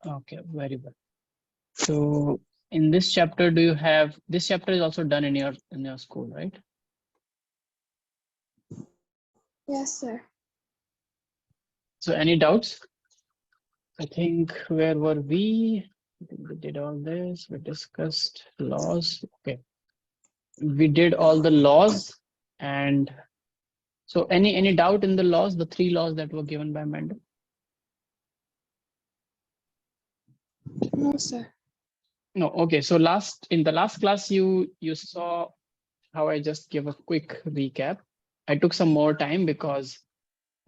Okay, very well. So in this chapter, do you have this chapter is also done in your school, right? Yes, sir. So any doubts? I think where were we? I think we did all this. We discussed laws. Okay. We did all the laws. And so any doubt in the laws, the 3 laws that were given by Mendel? No, sir. No. Okay. So in the last class, you saw how I just give a quick recap. I took some more time because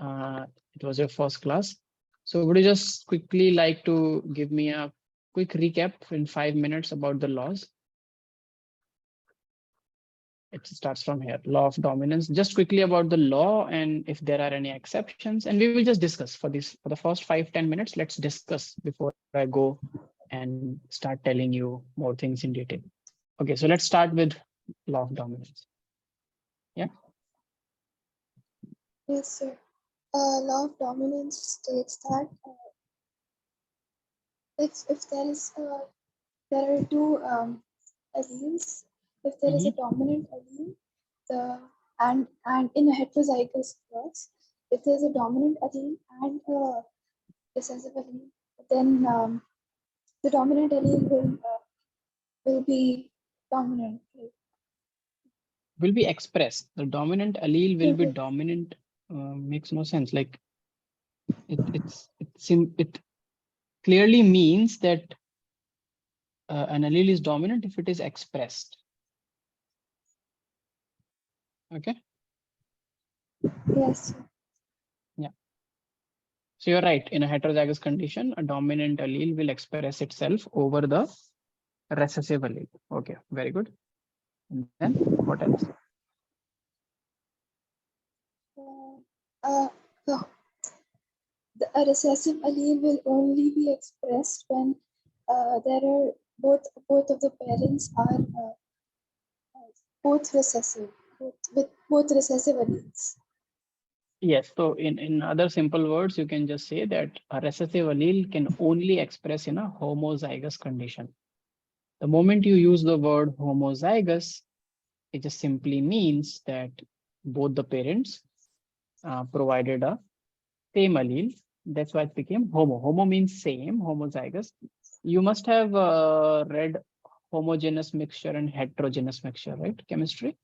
it was your first class. So would you just quickly like to give me a quick recap in 5 minutes about the laws? It starts from here, law of dominance. Just quickly about the law and if there are any exceptions, and we will just discuss for the first 5-10 minutes. Let's discuss before I go and start telling you more things in detail. Okay, so let's start with law of dominance. Yeah. Yes, sir. Law of dominance states that if there is there are two alleles, if there is a dominant allele, and in a heterozygous cross, if there is a dominant allele and a recessive allele, then the dominant allele will be dominant. Will be expressed. The dominant allele will be Mhm. dominant. Makes no sense. Like it clearly means that an allele is dominant if it is expressed. Okay. Yes. Yeah. So you're right. In a heterozygous condition, a dominant allele will express itself over the recessive allele. Okay, very good. And then what else? Uh, the, a recessive allele will only be expressed when there are both of the parents are both recessive, with both recessive alleles. Yes. So in other simple words, you can just say that a recessive allele can only express in a homozygous condition. The moment you use the word homozygous, it just simply means that both the parents provided a same allele. That's why it became homo. Homo means same, homozygous. You must have read homogeneous mixture and heterogeneous mixture, right? Chemistry.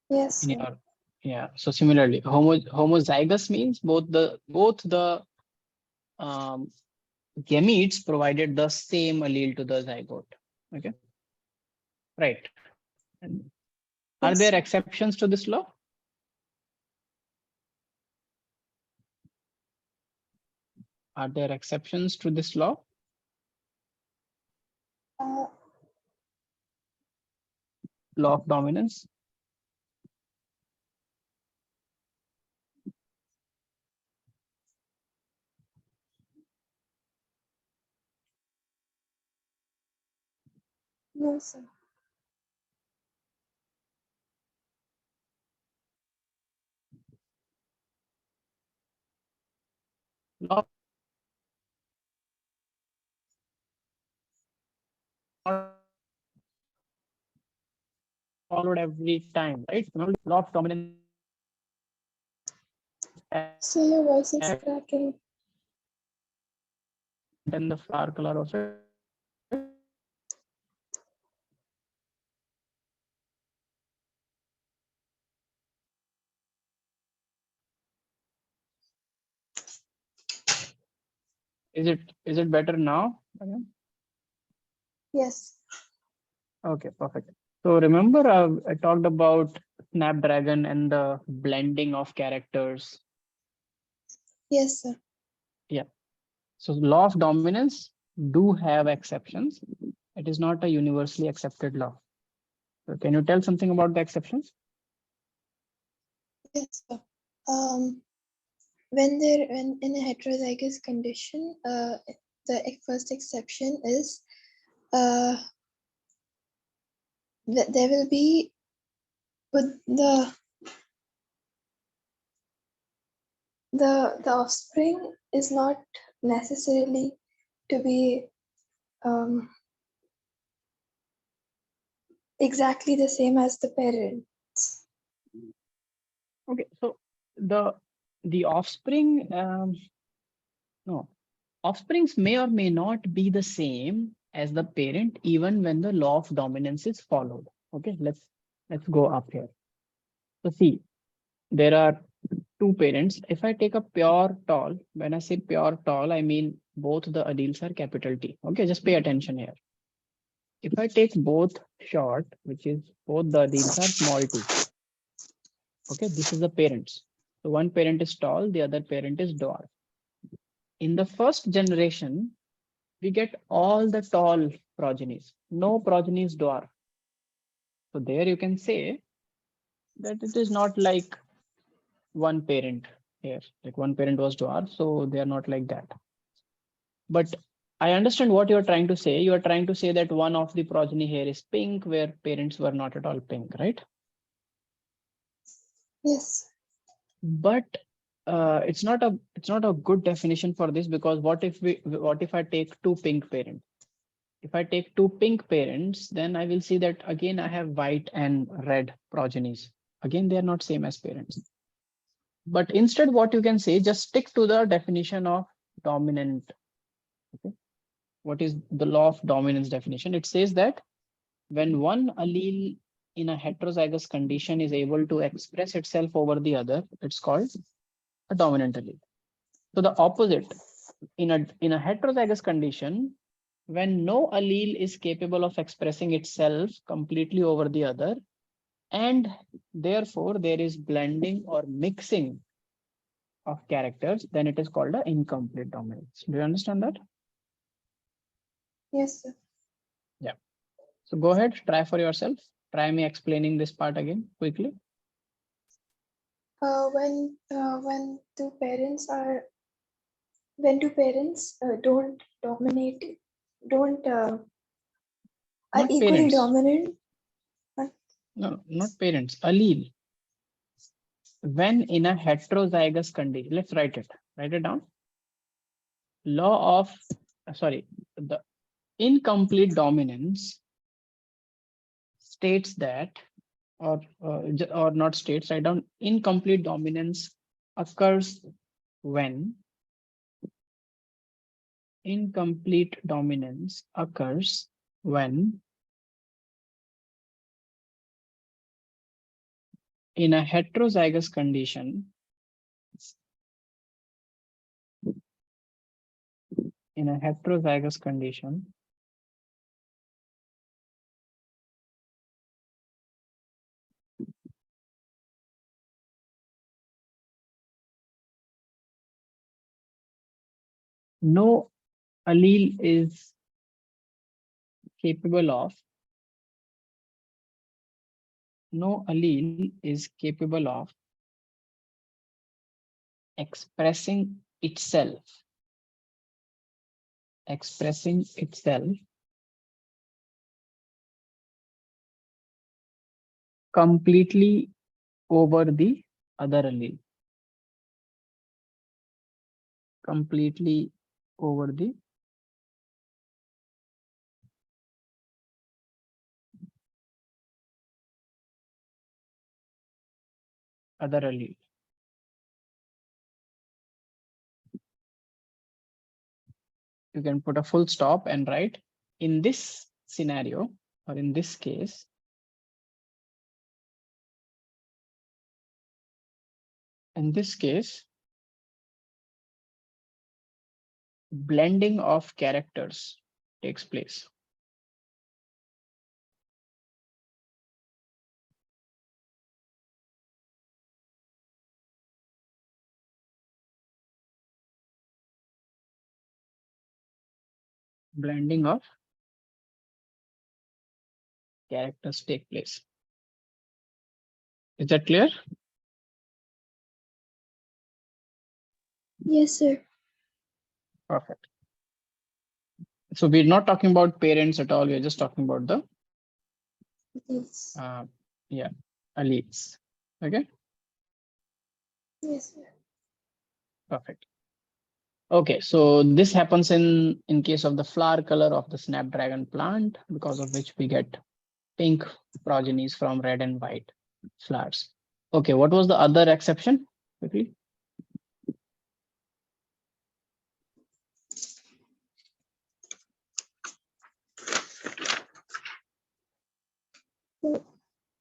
Yes, In sir. your, yeah. So similarly, homozygous means both the gametes provided the same allele to the zygote. Okay. Right. And are Yes, there sir. exceptions to this law? Are there exceptions to this law? Uh, Law of dominance? no, sir. Law followed every time, right? Law of dominance. So your voice is cracking. And the flower color of it. Is it better now? Yes. Okay, perfect. So remember I talked about Snapdragon and the blending of characters. Yes, sir. Yeah. So law of dominance do have exceptions. It is not a universally accepted law. So can you tell something about the exceptions? Yes, sir. Um, when in a heterozygous condition, the first exception is there will be with the offspring is not necessarily to be um, exactly the same as the parents. Okay, so the offspring, no, offsprings may or may not be the same as the parent even when the law of dominance is followed. Okay, let's go up here. So see, there are two parents. If I take a pure tall, when I say pure tall, I mean both the alleles are capital T. Okay, just pay attention here. If I take both short, which is both the alleles are small t. Okay, this is the parents. So one parent is tall, the other parent is dwarf. In the first generation, we get all the tall progenies. No progenies dwarf. So there you can say that it is not like one parent here. Like one parent was dwarf, so they are not like that. But I understand what you are trying to say. You are trying to say that one of the progeny here is pink, where parents were not at all pink, right? Yes. But it's not a good definition for this, because what if I take two pink parents? If I take two pink parents, then I will see that again I have white and red progenies. Again, they are not same as parents. But instead, what you can say, just stick to the definition of dominant. Okay. What is the law of dominance definition? It says that when one allele in a heterozygous condition is able to express itself over the other, it's called a dominant allele. So the opposite, in a heterozygous condition, when no allele is capable of expressing itself completely over the other, and therefore there is blending or mixing of characters, then it is called an incomplete dominance. Do you understand that? Yes, sir. Yeah. So go ahead, try for yourself. Try me explaining this part again quickly. When two parents are when two parents don't dominate, don't are Not equally parents. dominant. No, not parents. Allele. When in a heterozygous condition, let's write it. Write it down. Law of, sorry, the incomplete dominance states that, or not states, write down, incomplete dominance occurs when incomplete dominance occurs when in a heterozygous condition, in a heterozygous condition, no allele is capable of, no allele is capable of expressing itself, expressing itself completely over the other allele, completely over the other allele. You can put a full stop and write, in this scenario, or in this case, in this case, blending of characters takes place. Blending of characters take place. Is that clear? Yes, sir. Perfect. So we're not talking about parents at all. We're just talking about the Yes. yeah, alleles. Okay, Yes, sir. perfect. Okay, so this happens in case of the flower color of the snapdragon plant, because of which we get pink progenies from red and white flowers. Okay, what was the other exception? Quickly.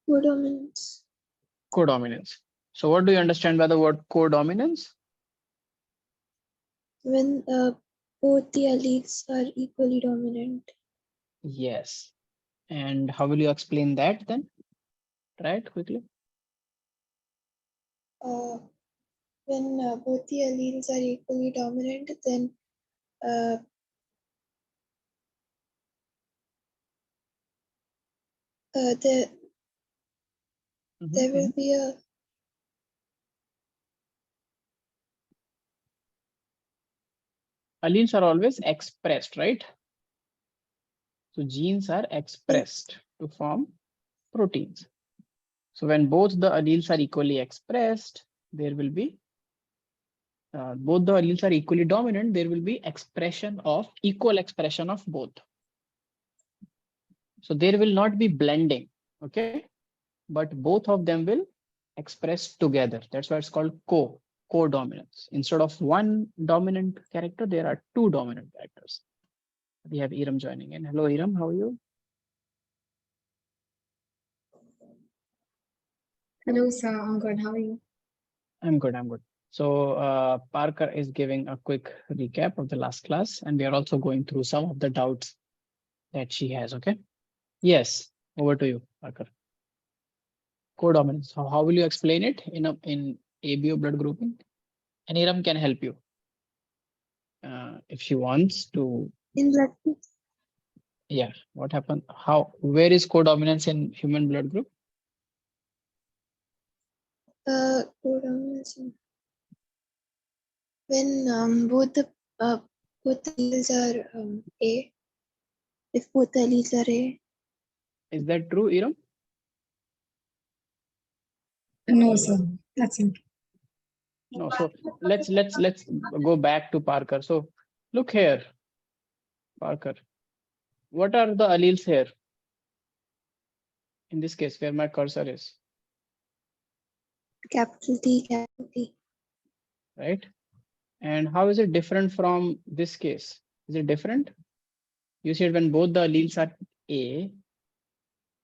Codominance. Codominance. So what do you understand by the word codominance? When both the alleles are equally dominant. Yes. And how will you explain that then? Right, quickly. Uh, when both the alleles are equally dominant, then uh, there will be a Alleles are always expressed, right? So genes are expressed to form proteins. So when both the alleles are equally expressed, there will be both the alleles are equally dominant, there will be equal expression of both. So there will not be blending, okay? But both of them will express together. That's why it's called co-dominance. Instead of one dominant character, there are two dominant characters. We have Iram joining in. Hello, Iram, how are you? Hello, sir. I'm good. How are you? I'm good, I'm good. So Parker is giving a quick recap of the last class, and we are also going through some of the doubts that she has, okay? Yes, over to you, Parker. Codominance. How will you explain it in ABO blood grouping? And Iram can help you if she wants to. in blood groups. Yeah, what happened? Where is codominance in human blood group? Codominance when both the alleles are A. If both the alleles are A. Is that true, Iram? No, sir. That's it. No. So let's go back to Parker. So look here, Parker. What are the alleles here? In this case, where my cursor is. Capital T, capital T. Right? And how is it different from this case? Is it different? You said when both the alleles are A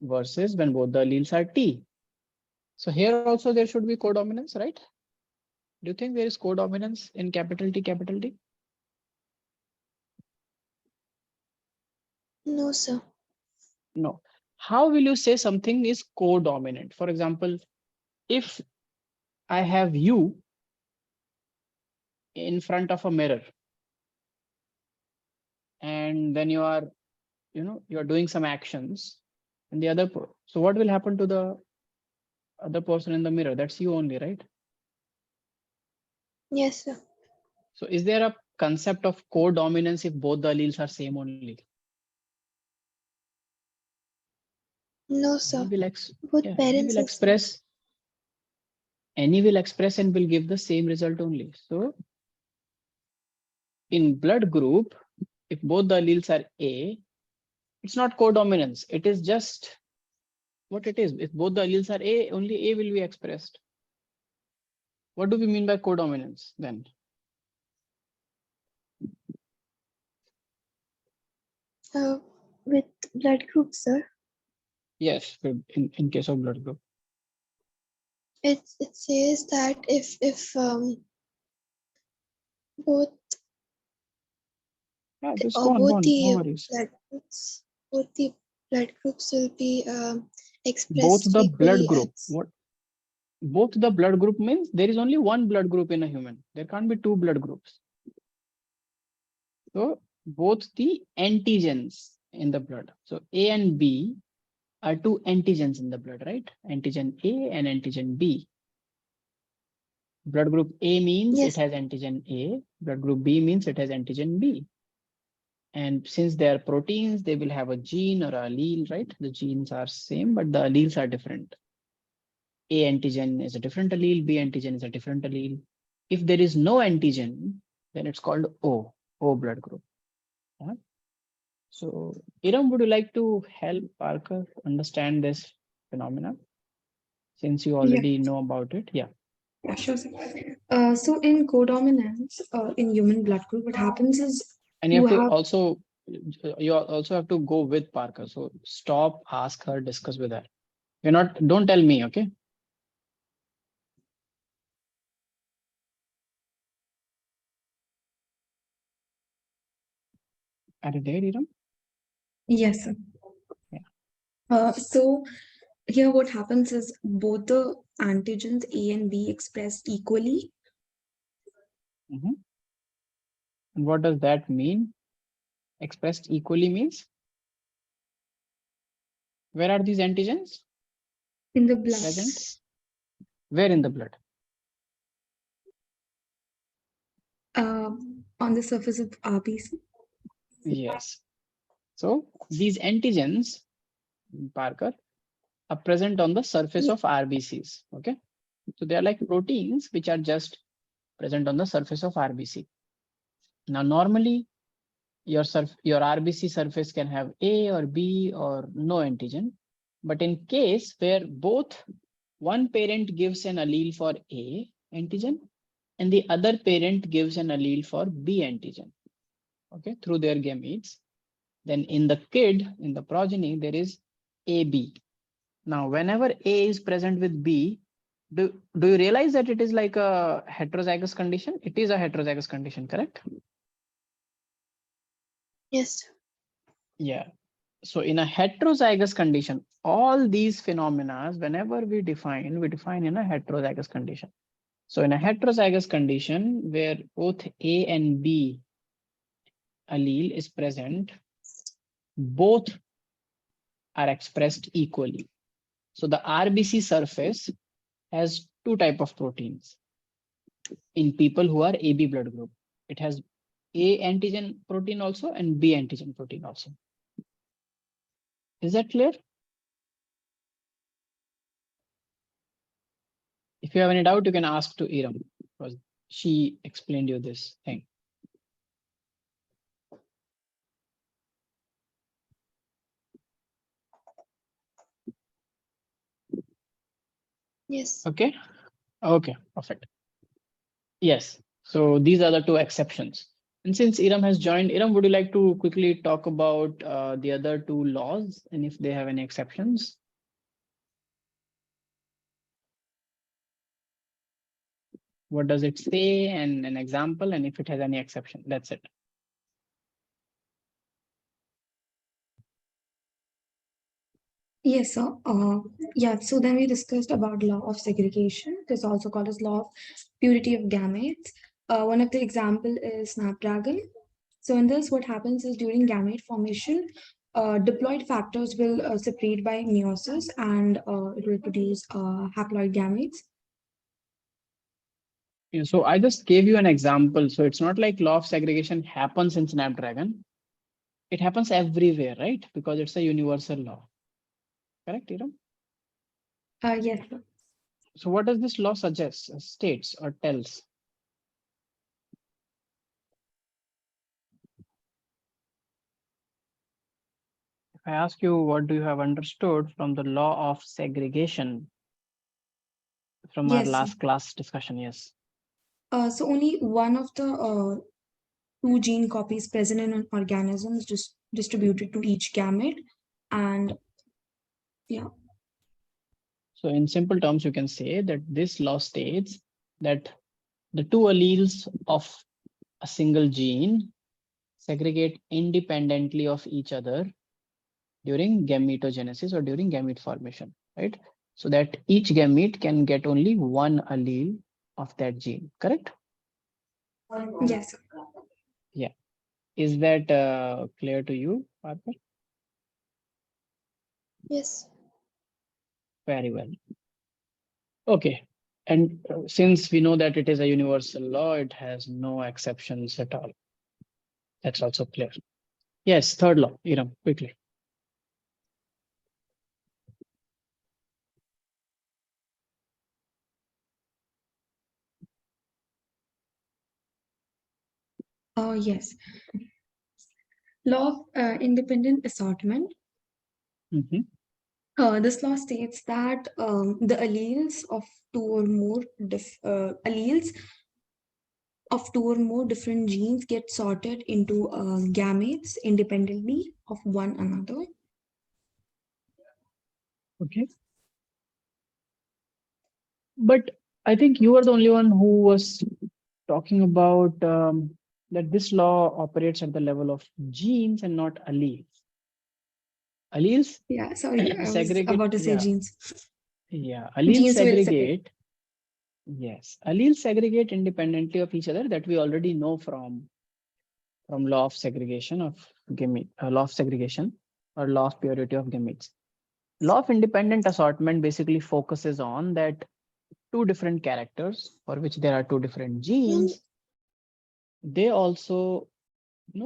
versus when both the alleles are T. So here also there should be codominance, right? Do you think there is codominance in capital T, capital T? No, sir. No. How will you say something is codominant? For example, if I have you in front of a mirror, and then you are doing some actions, and so what will happen to the other person in the mirror? That's you only, right? Yes, sir. So is there a concept of codominance if both the alleles are same only? No, sir. Any Parents will express and will give the same result only. So in blood group, if both the alleles are A, it's not codominance. It is just what it is. If both the alleles are A, only A will be expressed. What do we mean by codominance then? With blood group, sir. Yes, in case of blood group. It says that if both Just or go on, both no the worries. blood groups will be Both expressed the blood equally group. as What? Both the blood group means there is only one blood group in a human. There can't be two blood groups. So both the antigens in the blood. So A and B are two antigens in the blood, right? Antigen A and antigen B. Blood group A means yes. it has antigen A. Blood group B means it has antigen B. And since they are proteins, they will have a gene or allele, right? The genes are same, but the alleles are different. A antigen is a different allele, B antigen is a different allele. If there is no antigen, then it's called O blood group. Yeah. So, Iram, would you like to help Parker understand this phenomena since you Yeah, already know about it? Yeah. yeah, sure. Sir. So in codominance, in human blood group, what happens is And you have you also have to go with Parker. So stop, ask her, discuss with her. Don't tell me, okay? Are you there, Iram? yes, sir. Yeah. So here what happens is both the antigens A and B expressed equally. Mhm. And what does that mean? Expressed equally means where are these antigens In the blood. present? Where in the blood? On the surface of RBC. Yes. So these antigens, Parker, are present on the surface of RBCs. Okay. So they are like proteins which are just present on the surface of RBC. Now, normally your RBC surface can have A or B or no antigen. But in case where both one parent gives an allele for A antigen and the other parent gives an allele for B antigen, okay, through their gametes, then in the kid, in the progeny, there is AB. Now, whenever A is present with B, do you realize that it is like a heterozygous condition? It is a heterozygous condition, correct? Yes. Yeah. So in a heterozygous condition, all these phenomena, whenever we define in a heterozygous condition. So in a heterozygous condition where both A and B allele is present, both are expressed equally. So the RBC surface has two type of proteins in people who are AB blood group. It has A antigen protein also and B antigen protein also. Is that clear? If you have any doubt, you can ask to Iram because she explained you this thing. Yes. Okay. Okay. Perfect. Yes. So these are the two exceptions. And since Iram has joined, Iram, would you like to quickly talk about the other two laws and if they have any exceptions? What does it say and an example and if it has any exception? That's it. Yes, sir. Yeah, so then we discussed about law of segregation. It is also called as law of purity of gametes. One of the example is Snapdragon. So in this, what happens is during gamete formation, diploid factors will separate by meiosis and it will produce haploid gametes. Yeah, so I just gave you an example. So it's not like law of segregation happens in Snapdragon. It happens everywhere, right? Because it's a universal law. Correct, Iram? Yes, sir. So what does this law suggest, states or tells? If I ask you, what do you have understood from the law of segregation from our Yes, sir. last class discussion? Yes. So only one of the two gene copies present in an organism is just distributed to each gamete, and yeah. So in simple terms, you can say that this law states that the two alleles of a single gene segregate independently of each other during gametogenesis or during gamete formation, right? So that each gamete can get only one allele of that gene, correct? Yes, sir. Yeah. Is that clear to you, Parker? Yes. Very well. Okay. And since we know that it is a universal law, it has no exceptions at all. That's also clear. Yes, third law, Iram, quickly. Yes. Law of independent assortment. This law states that the alleles of two or more alleles of two or more different genes get sorted into gametes independently of one another. Okay. But I think you are the only one who was talking about that this law operates at the level of genes and not alleles. Alleles Yeah, sorry, I was segregate. about to say Yeah, genes. yeah. Alleles Genes will segregate. segregate. Yes, alleles segregate independently of each other. That we already know from law of segregation of gamete, law of segregation or law of purity of gametes. Law of independent assortment basically focuses on that two different characters for which there are two different genes. They also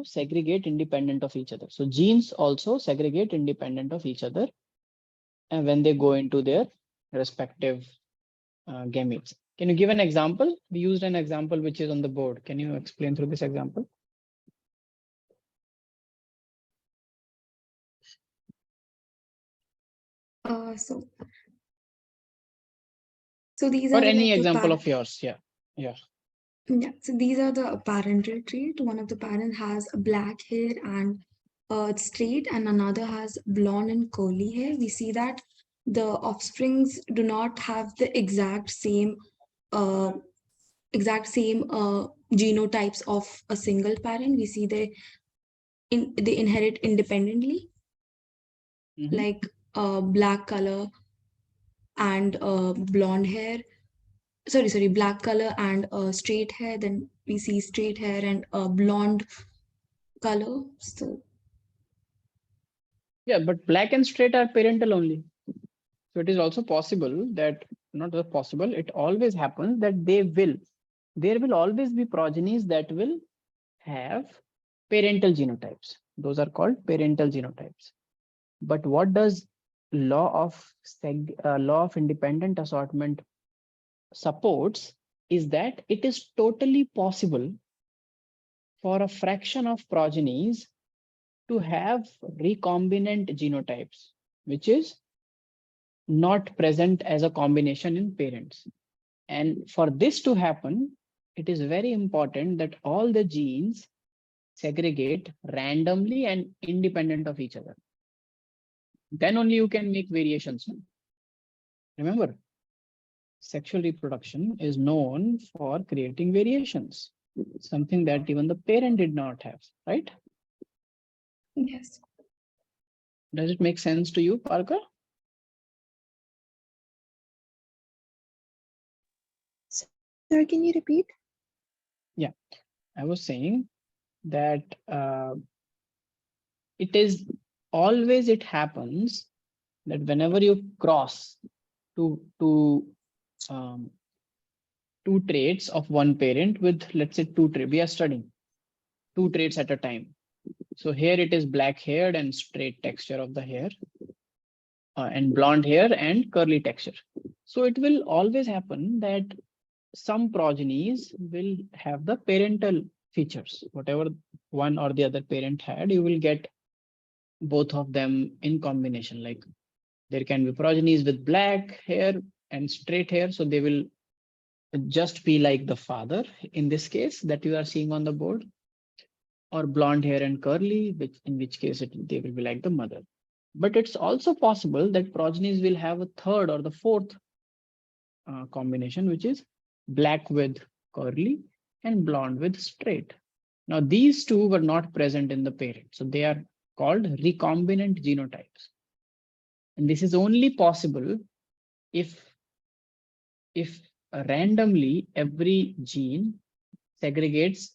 segregate independent of each other. So genes also segregate independent of each other, and when they go into their respective gametes. Can you give an example? We used an example which is on the board. Can you explain through this example? So these Or are any like the example of yours? Yeah, yeah. yeah. So these are the parental trait. One of the parent has black hair and straight, and another has blonde and curly hair. We see that the offsprings do not have the uh, exact same genotypes of a single parent. We see they inherit independently, like black color and blonde hair. Sorry, black color and straight hair. Then we see straight hair and blonde color. So Yeah, but black and straight are parental only. So it is also possible that, not just possible, it always happens that there will always be progenies that will have parental genotypes. Those are called parental genotypes. But what does law of independent assortment supports is that it is totally possible for a fraction of progenies to have recombinant genotypes, which is not present as a combination in parents. And for this to happen, it is very important that all the genes segregate randomly and independent of each other. Then only you can make variations. Remember, sexual reproduction is known for creating variations, something that even the parent did not have, right? yes. Does it make sense to you, Parker? Sir, can you repeat? Yeah, I was saying that it happens that whenever you cross two traits of one parent with, let's say, we are studying two traits at a time. So here it is black haired and straight texture of the hair, and blonde hair and curly texture. So it will always happen that some progenies will have the parental features. Whatever one or the other parent had, you will get both of them in combination. Like there can be progenies with black hair and straight hair, so they will just be like the father in this case that you are seeing on the board, or blonde hair and curly, in which case they will be like the mother. But it's also possible that progenies will have a third or the fourth combination, which is black with curly and blonde with straight. Now, these two were not present in the parent, so they are called recombinant genotypes. And this is only possible if randomly every gene segregates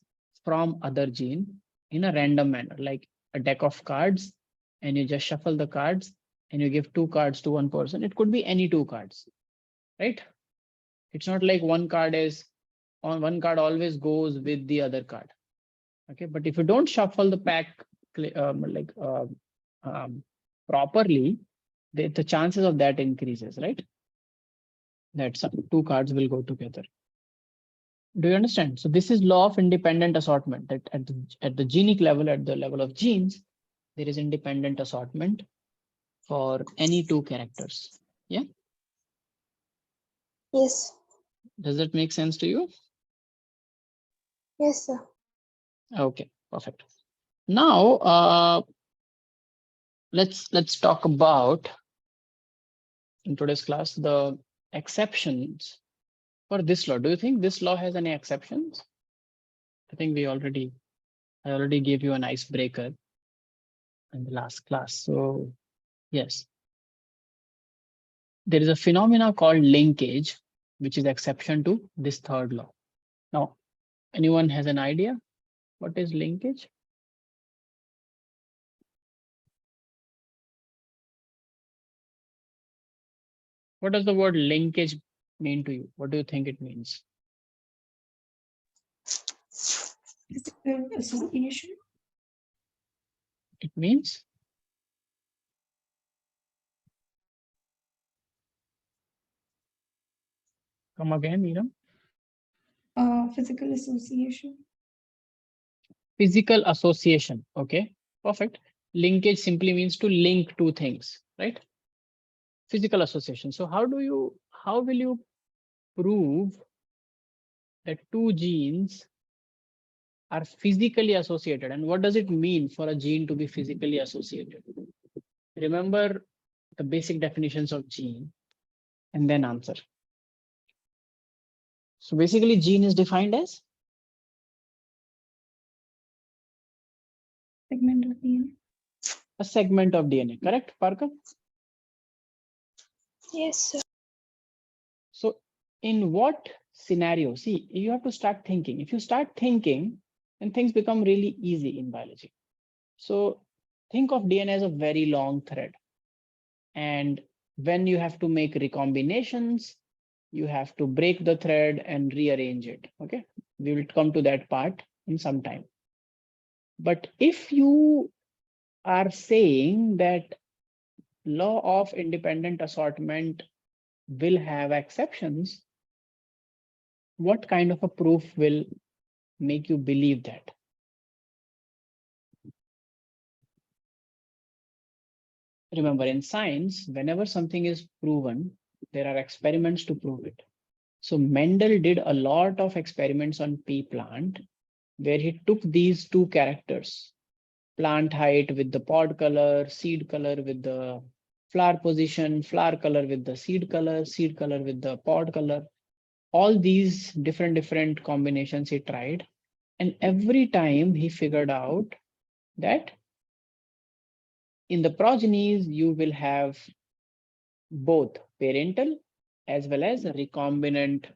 from other gene in a random manner, like a deck of cards, and you just shuffle the cards and you give two cards to one person. It could be any two cards, right? It's not like one card always goes with the other card. Okay, but if you don't shuffle the pack properly, the chances of that increases, right? That two cards will go together. Do you understand? So this is law of independent assortment, that at the genic level, at the level of genes, there is independent assortment for any two characters. Yeah. Yes. Does that make sense to you? Yes, sir. Okay, perfect. Now, let's talk about, in today's class, the exceptions for this law. Do you think this law has any exceptions? I think I already gave you an icebreaker in the last class. So yes, there is a phenomena called linkage, which is exception to this third law. Now, anyone has an idea what is linkage? What does the word linkage mean to you? What do you think it means? Association. It means come again, Neelam. Physical association. Physical association. Okay, perfect. Linkage simply means to link two things, right? Physical association. So how will you prove that two genes are physically associated? And what does it mean for a gene to be physically associated? Remember the basic definitions of gene and then answer. So basically gene is defined as Segment of DNA. a segment of DNA, correct, Parker? Yes, sir. So in what scenario? See, you have to start thinking. If you start thinking, then things become really easy in biology. So think of DNA as a very long thread. And when you have to make recombinations, you have to break the thread and rearrange it. Okay, we will come to that part in some time. But if you are saying that law of independent assortment will have exceptions, what kind of a proof will make you believe that? Remember, in science, whenever something is proven, there are experiments to prove it. So Mendel did a lot of experiments on pea plant, where he took these two characters, plant height with the pod color, seed color with the flower position, flower color with the seed color with the pod color. All these different combinations he tried. And every time he figured out that in the progenies, you will have both parental as well as recombinant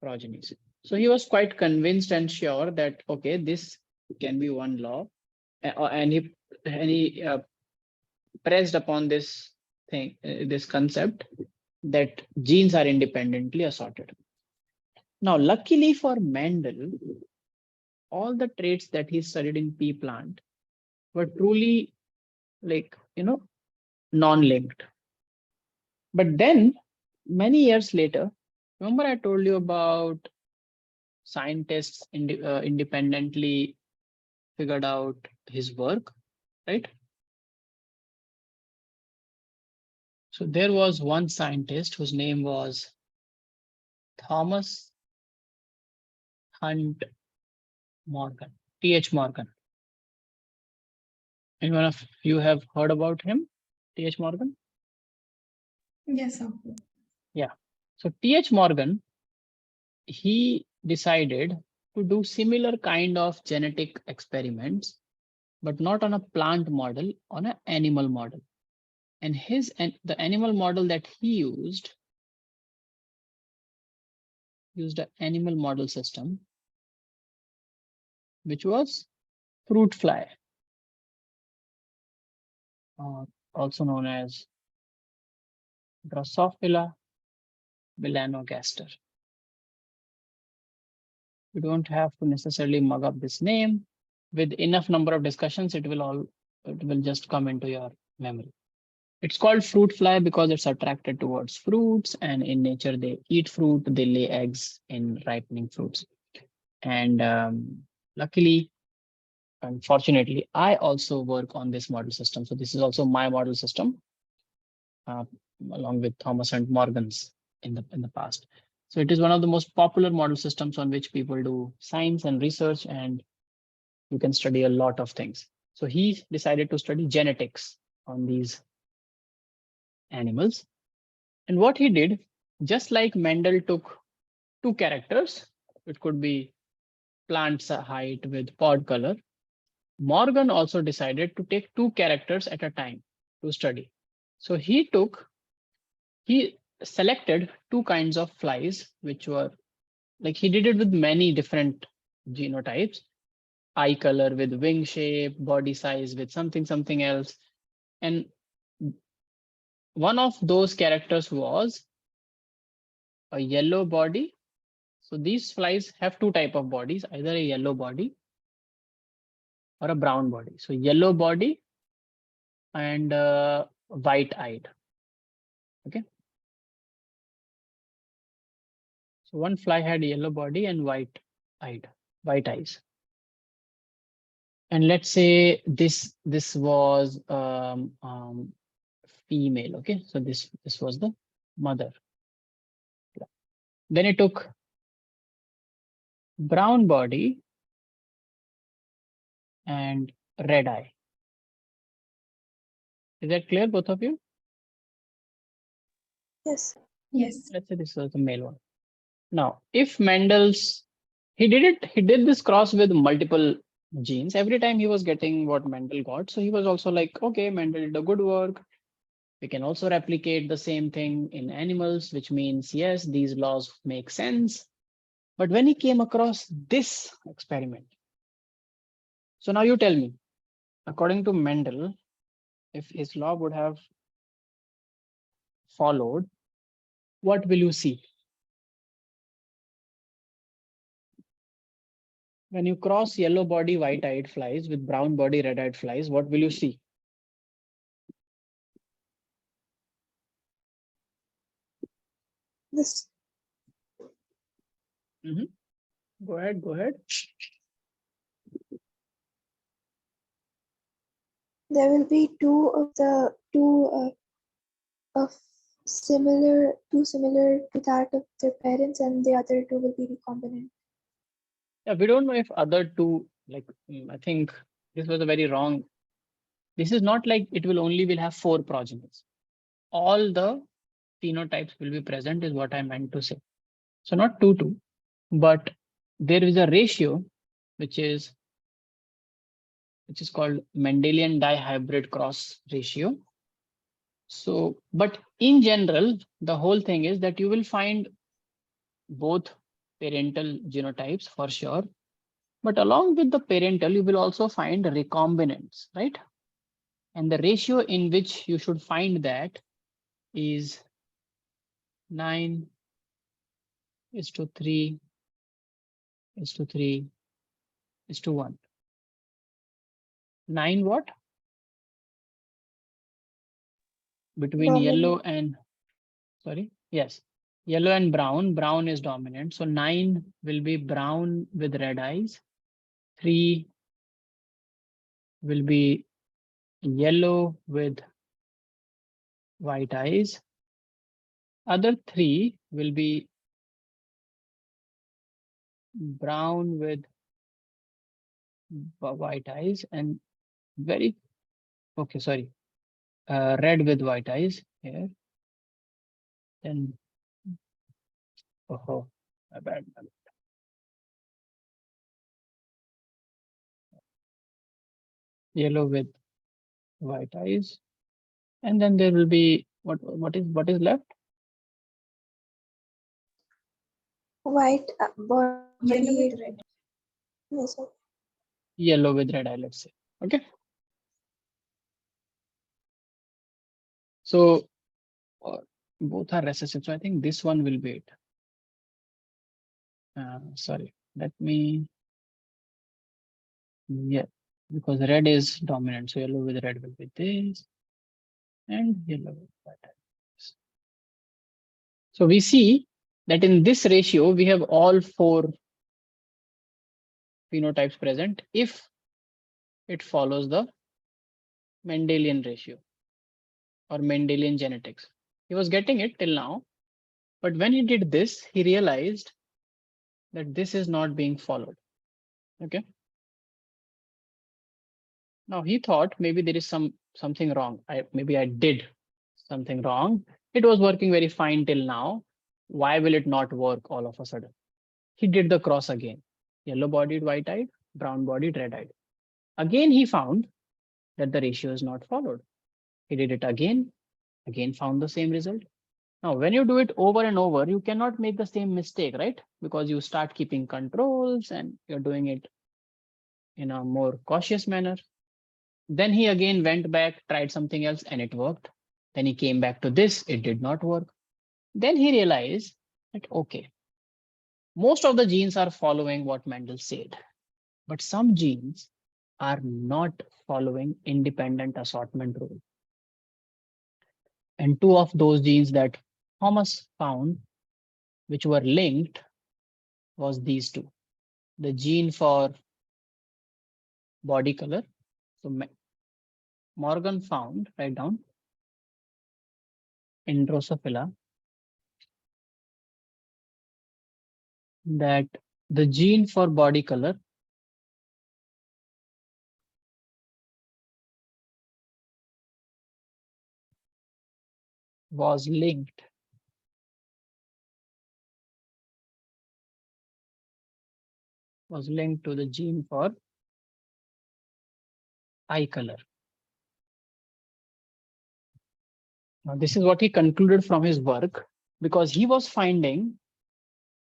progenies. So he was quite convinced and sure that, okay, this can be one law. And he pressed upon this thing, this concept that genes are independently assorted. Now, luckily for Mendel, all the traits that he studied in pea plant were truly non-linked. But then many years later, remember I told you about scientists independently figured out his work, right? So there was one scientist whose name was Thomas Hunt Morgan, T.H. Morgan. Anyone of you have heard about him, T.H. Morgan? Yes, sir. Yeah. So T.H. Morgan, he decided to do similar kind of genetic experiments, but not on a plant model, on an animal model. And the animal model that he used an animal model system, which was fruit fly, also known as Drosophila melanogaster. You don't have to necessarily mug up this name. With enough number of discussions, it will just come into your memory. It's called fruit fly because it's attracted towards fruits, and in nature they eat fruit, they lay eggs in ripening fruits. And luckily, unfortunately, I also work on this model system. So this is also my model system, uh, along with Thomas and Morgan's in the past. So it is one of the most popular model systems on which people do science and research, and you can study a lot of things. So he decided to study genetics on these animals. And what he did, just like Mendel took two characters, it could be plant's height with pod color, Morgan also decided to take two characters at a time to study. So he selected two kinds of flies, which were like he did it with many different genotypes, eye color with wing shape, body size with something else. And one of those characters was a yellow body. So these flies have two type of bodies, either a yellow body or a brown body. So yellow body and white-eyed. Okay. So one fly had yellow body and white eyes. And let's say this was female. Okay, so this was the mother. Then it took brown body and red eye. Is that clear, both of you? Yes. Yes. Let's say this was the male one. Now, if he did this cross with multiple genes. Every time he was getting what Mendel got. So he was also like, okay, Mendel did a good work. We can also replicate the same thing in animals, which means, yes, these laws make sense. But when he came across this experiment, so now you tell me, according to Mendel, if his law would have followed, what will you see? When you cross yellow body, white-eyed flies with brown body, red-eyed flies, what will you see? This Go ahead, go ahead. there will be of too similar to that of their parents, and the other two will be recombinant. Yeah, we don't know if other two, like, I think this was a very wrong. This is not like it will have 4 progenitors. All the phenotypes will be present is what I meant to say. So not 2, but there is a ratio, which is called Mendelian dihybrid cross ratio. So, but in general, the whole thing is that you will find both parental genotypes for sure. But along with the parental, you will also find recombinants, right? And the ratio in which you should find that is 9:3:3:1. 9 what? Between yellow and, sorry, yes, yellow and brown. Brown is dominant. So 9 will be brown with red eyes. 3 will be yellow with white eyes. Other 3 will be brown with white eyes and red with white eyes here. Then, oh, my bad. Yellow with white eyes. And then there will be, what is left? White body. Yellow with red. Yes, Yellow with red eye, let's say. Okay. So both are recessive. So I think this one will be it. Sorry, let me, yeah, because red is dominant. So yellow with red will be this, and yellow with white. So we see that in this ratio, we have all 4 phenotypes present if it follows the Mendelian ratio or Mendelian genetics. He was getting it till now, but when he did this, he realized that this is not being followed. Okay. Now he thought maybe there is something wrong. Maybe I did something wrong. It was working very fine till now. Why will it not work all of a sudden? He did the cross again. Yellow bodied, white eyed, brown bodied, red eyed. Again, he found that the ratio is not followed. He did it again found the same result. Now, when you do it over and over, you cannot make the same mistake, right? Because you start keeping controls and you're doing it in a more cautious manner. Then he again went back, tried something else, and it worked. Then he came back to this, it did not work. Then he realized that, okay, most of the genes are following what Mendel said, but some genes are not following independent assortment rule. And two of those genes that Thomas found, which were linked, was these two. The gene for body color. So Morgan found, write down, in Drosophila, that the gene for body color was linked to the gene for eye color. Now, this is what he concluded from his work, because he was finding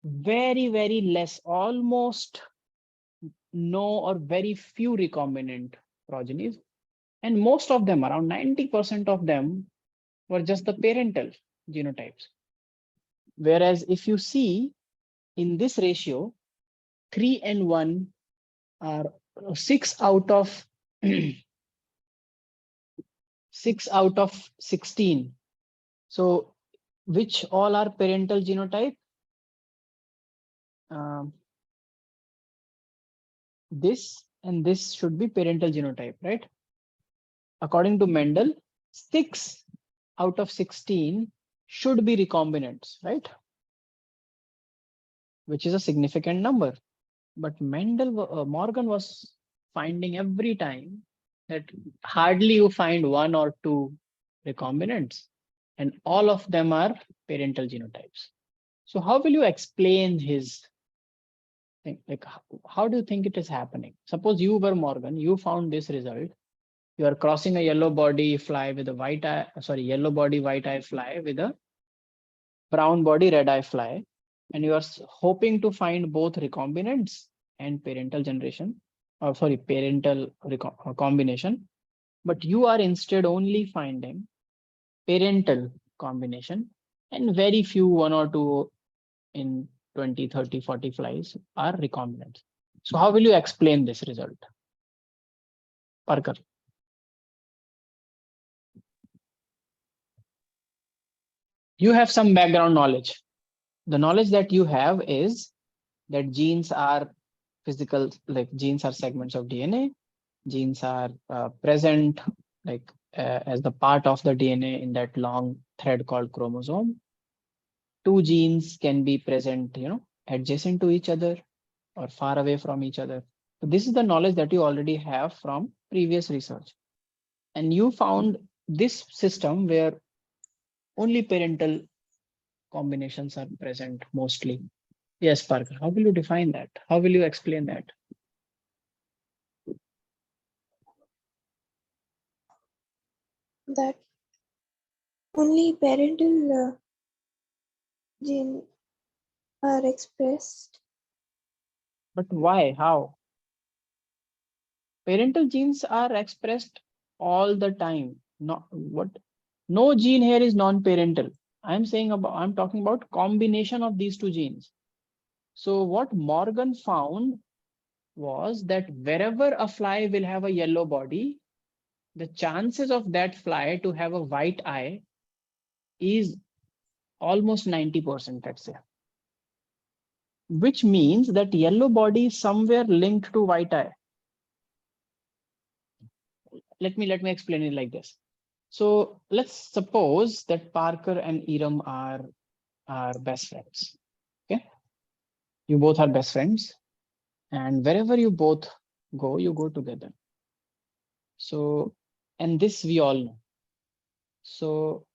very, very less, almost no or very few recombinant progenies. And most of them, around 90% of them, were just the parental genotypes. Whereas if you see in this ratio, 3 and 1 are 6 out of 6 out of 16. So which all are parental genotype? This and this should be parental genotype, right? According to Mendel, 6 out of 16 should be recombinants, right? Which is a significant number. But Morgan was finding every time that hardly you find 1 or 2 recombinants, and all of them are parental genotypes. So how will you explain his thing? Like, how do you think it is happening? Suppose you were Morgan, you found this result. You are crossing a yellow body fly with a white eye, yellow body, white eye fly with a brown body, red eye fly, and you are hoping to find both recombinants and parental generation, parental combination, but you are instead only finding parental combination, and very few, 1 or 2 in 20, 30, 40 flies are recombinants. So how will you explain this result? Parker. You have some background knowledge. The knowledge that you have is that genes are physical, like genes are segments of DNA. Genes are present as the part of the DNA in that long thread called chromosome. Two genes can be present, adjacent to each other or far away from each other. So this is the knowledge that you already have from previous research. And you found this system where only parental combinations are present mostly. Yes, Parker, how will you define that? How will you explain that? That only parental gene are expressed. But why? How? Parental genes are expressed all the time. No gene here is non-parental. I'm talking about combination of these two genes. So what Morgan found was that wherever a fly will have a yellow body, the chances of that fly to have a white eye is almost 90%, let's say. which means that yellow body is somewhere linked to white eye. Let me explain it like this. So let's suppose that Parker and Iram are best friends. Okay, you both are best friends, and wherever you both go, you go together. So, and this we all know. So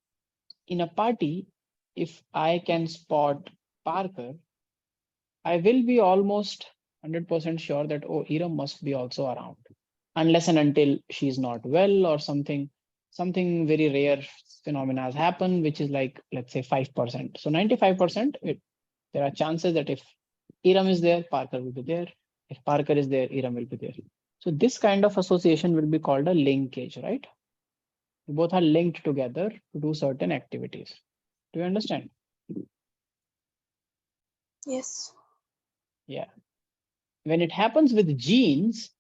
in a party, if I can spot Parker, I will be almost 100% sure that, oh, Iram must be also around, unless and until she's not well or something very rare phenomena has happened, which is like, let's say 5%. So 95%, there are chances that if Iram is there, Parker will be there. If Parker is there, Iram will be there. So this kind of association will be called a linkage, right? Both are linked together to do certain activities. Do you understand? Yes. Yeah. When it happens with genes,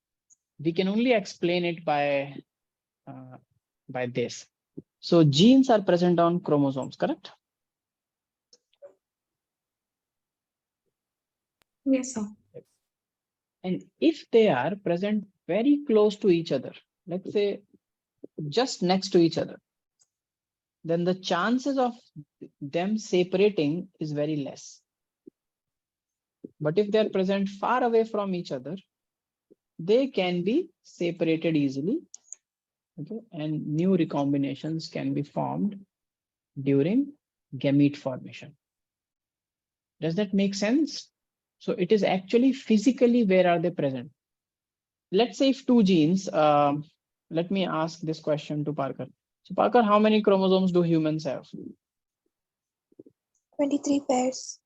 we can only explain it by this. So genes are present on chromosomes, correct? Yes, sir. And if they are present very close to each other, let's say just next to each other, then the chances of them separating is very less. But if they're present far away from each other, they can be separated easily. Okay, and new recombinations can be formed during gamete formation. Does that make sense? So it is actually physically where are they present? Let's say if two genes, let me ask this question to Parker. So Parker, how many chromosomes do humans have? 23 pairs.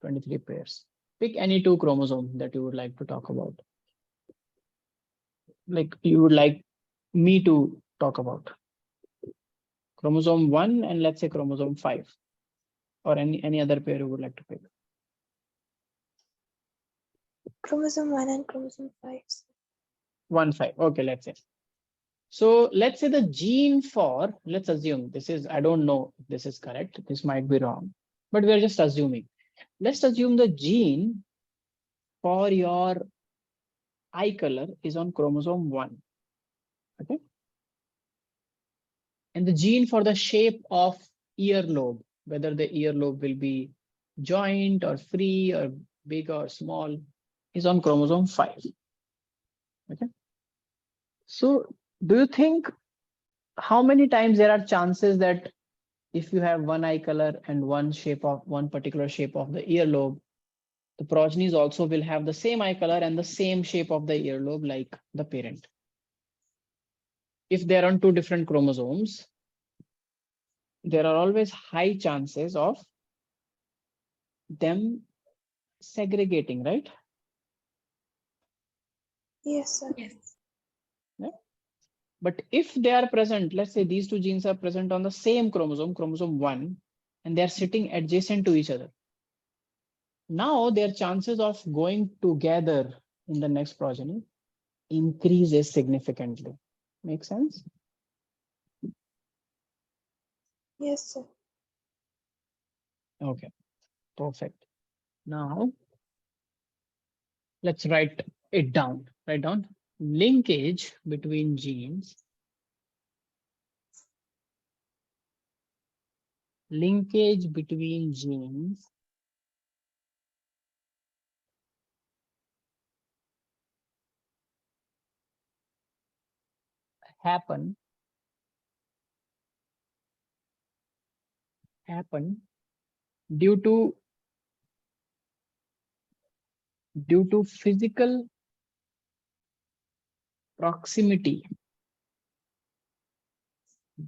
23 pairs. Pick any two chromosomes that you would like to talk about. Like you would like me to talk about. Chromosome 1 and let's say chromosome 5. Or any other pair you would like to pick. Chromosome 1 and chromosome 5. 1, 5. Okay, let's say. So let's say the gene for, let's assume this is, I don't know if this is correct. This might be wrong, but we're just assuming. Let's assume the gene for your eye color is on chromosome 1. Okay. And the gene for the shape of earlobe, whether the earlobe will be joint or free or big or small, is on chromosome 5. Okay. So do you think how many times there are chances that if you have one eye color and one particular shape of the earlobe, the progenies also will have the same eye color and the same shape of the earlobe like the parent? If they're on two different chromosomes, there are always high chances of them segregating, right? Yes, sir. Yes. Yeah. But if they are present, let's say these two genes are present on the same chromosome, chromosome 1, and they are sitting adjacent to each other. Now their chances of going together in the next progeny increases significantly. Make sense? Yes, sir. Okay, perfect. Now let's write it down. Write down linkage between genes. Linkage between genes happen due to physical proximity.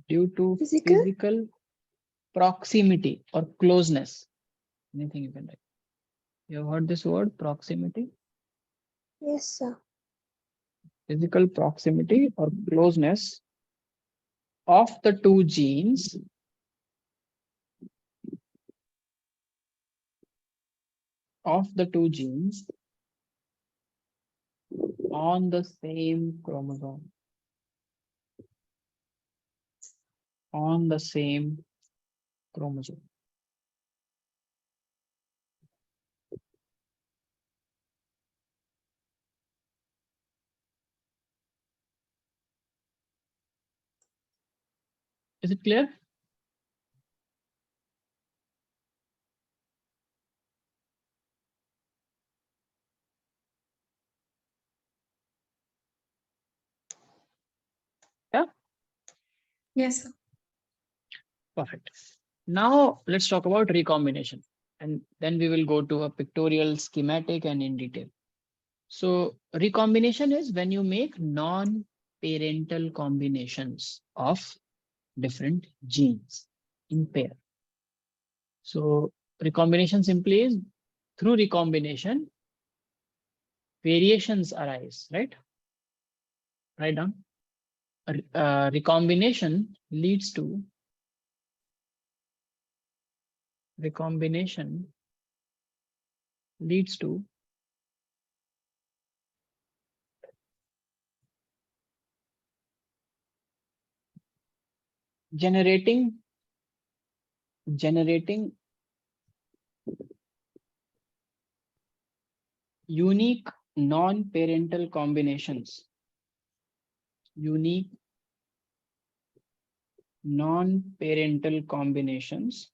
Due to Physical? physical proximity or closeness. Anything you can write. You have heard this word, proximity? Yes, sir. Physical proximity or closeness of the two genes on the same chromosome. On the same chromosome. Is it clear? Yeah. Yes, sir. Perfect. Now let's talk about recombination, and then we will go to a pictorial, schematic, and in detail. So recombination is when you make non-parental combinations of different genes in pair. So recombination simply is through recombination, variations arise, right? Write down. Recombination leads to recombination leads to generating unique non-parental combinations. Unique non-parental combinations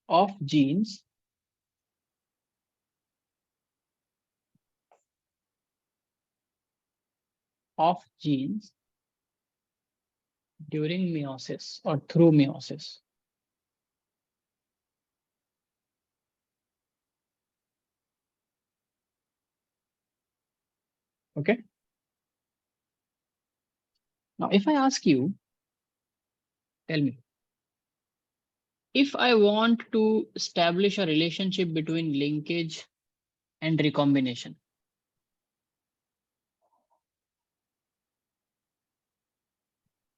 of genes during meiosis or through meiosis. Okay. Now, if I ask you, tell me, if I want to establish a relationship between linkage and recombination,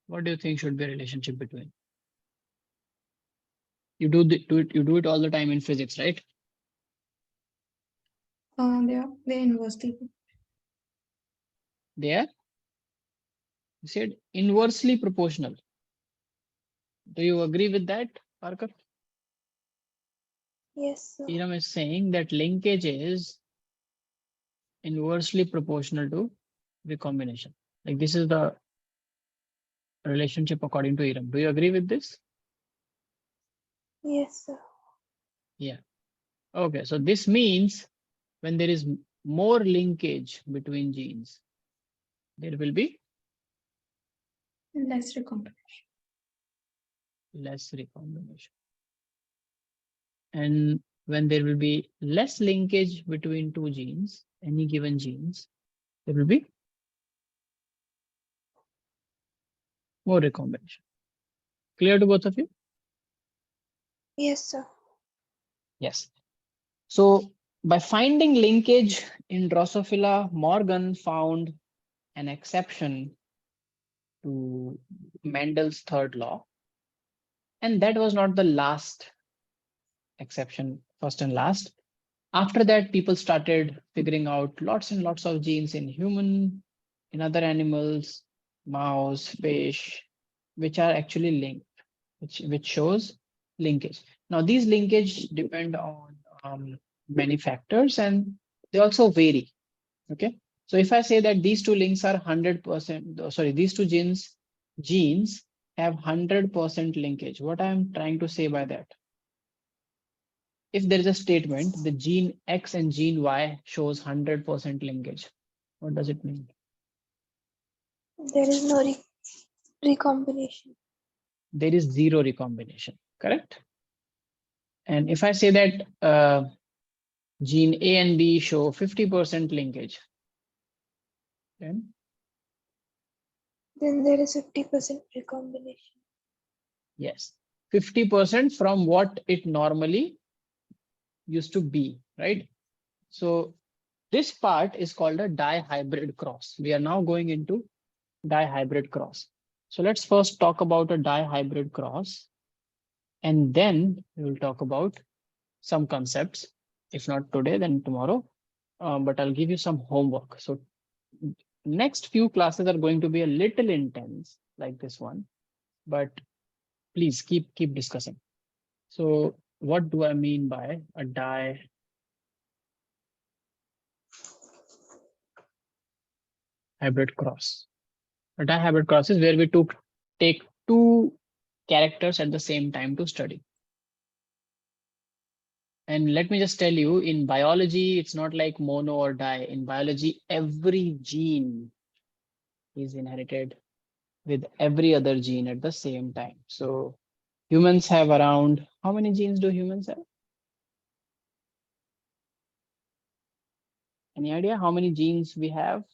what do you think should be a relationship between? You do it all the time in physics, right? They're inversely. They are, you said, inversely proportional. Do you agree with that, Parker? Yes, sir. Iram is saying that linkage is inversely proportional to recombination. Like this is the relationship according to Iram. Do you agree with this? Yes, sir. Yeah. Okay. So this means when there is more linkage between genes, there will be Less recombination. less recombination. And when there will be less linkage between two genes, any given genes, there will be more recombination. Clear to both of you? Yes, sir. Yes. So by finding linkage in Drosophila, Morgan found an exception to Mendel's third law. And that was not the last exception, first and last. After that, people started figuring out lots and lots of genes in human, in other animals, mouse, fish, which are actually linked, which shows linkage. Now, these linkage depend on many factors and they also vary. Okay. So if I say that these two links are 100%, sorry, these two genes have 100% linkage, what I am trying to say by that? If there is a statement, the gene X and gene Y shows 100% linkage, what does it mean? There is no recombination. There is zero recombination, correct? And if I say that gene A and B show 50% linkage, then There is 50% recombination. yes, 50% from what it normally used to be, right? So this part is called a dihybrid cross. We are now going into dihybrid cross. So let's first talk about a dihybrid cross, and then we will talk about some concepts. If not today, then tomorrow. But I'll give you some homework. So next few classes are going to be a little intense, like this one, but please keep discussing. So what do I mean by a hybrid cross. A dihybrid cross is where we take two characters at the same time to study. And let me just tell you, in biology, it's not like mono or di. In biology, every gene is inherited with every other gene at the same time. So humans have around, how many genes do humans have? Any idea how many genes we have?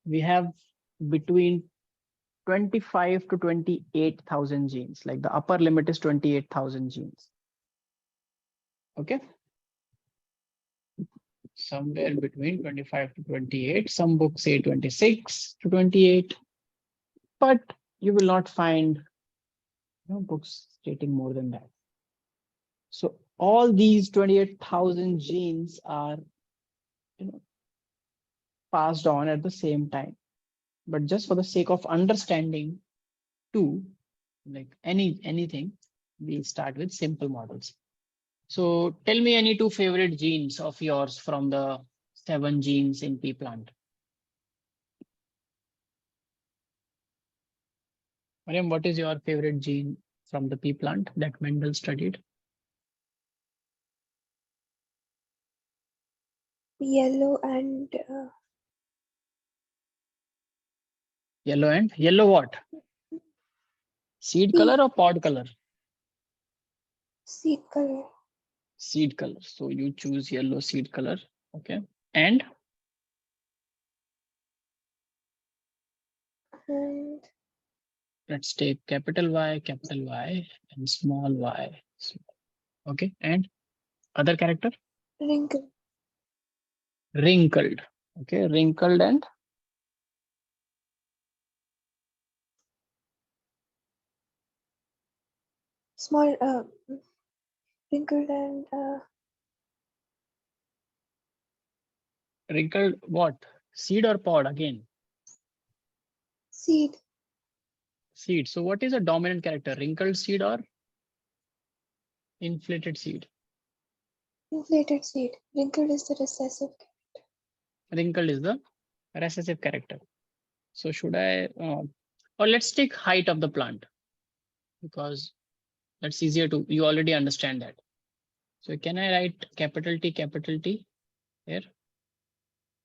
We have between 25 to 28,000 genes. Like the upper limit is 28,000 genes. Okay. Somewhere between 25 to 28. Some books say 26 to 28. But you will not find books stating more than that. So all these 28,000 genes are passed on at the same time. But just for the sake of understanding too, like anything, we start with simple models. So tell me any two favorite genes of yours from the 7 genes in pea plant. Mariam, what is your favorite gene from the pea plant that Mendel studied? Yellow and Yellow what? Seed pea color or pod color? seed color. Seed color. So you choose yellow seed color. Okay. And And let's take capital Y, and small y. Okay. And other character? wrinkle. Wrinkled. Okay. Wrinkled and Small wrinkled and wrinkled what? Seed or pod again? seed. Seed. So what is a dominant character? Wrinkled seed or inflated seed? Inflated seed. Wrinkled is the recessive. Wrinkled is the recessive character. So should I, or let's take height of the plant, because that's easier to, you already understand that. So can I write capital T here?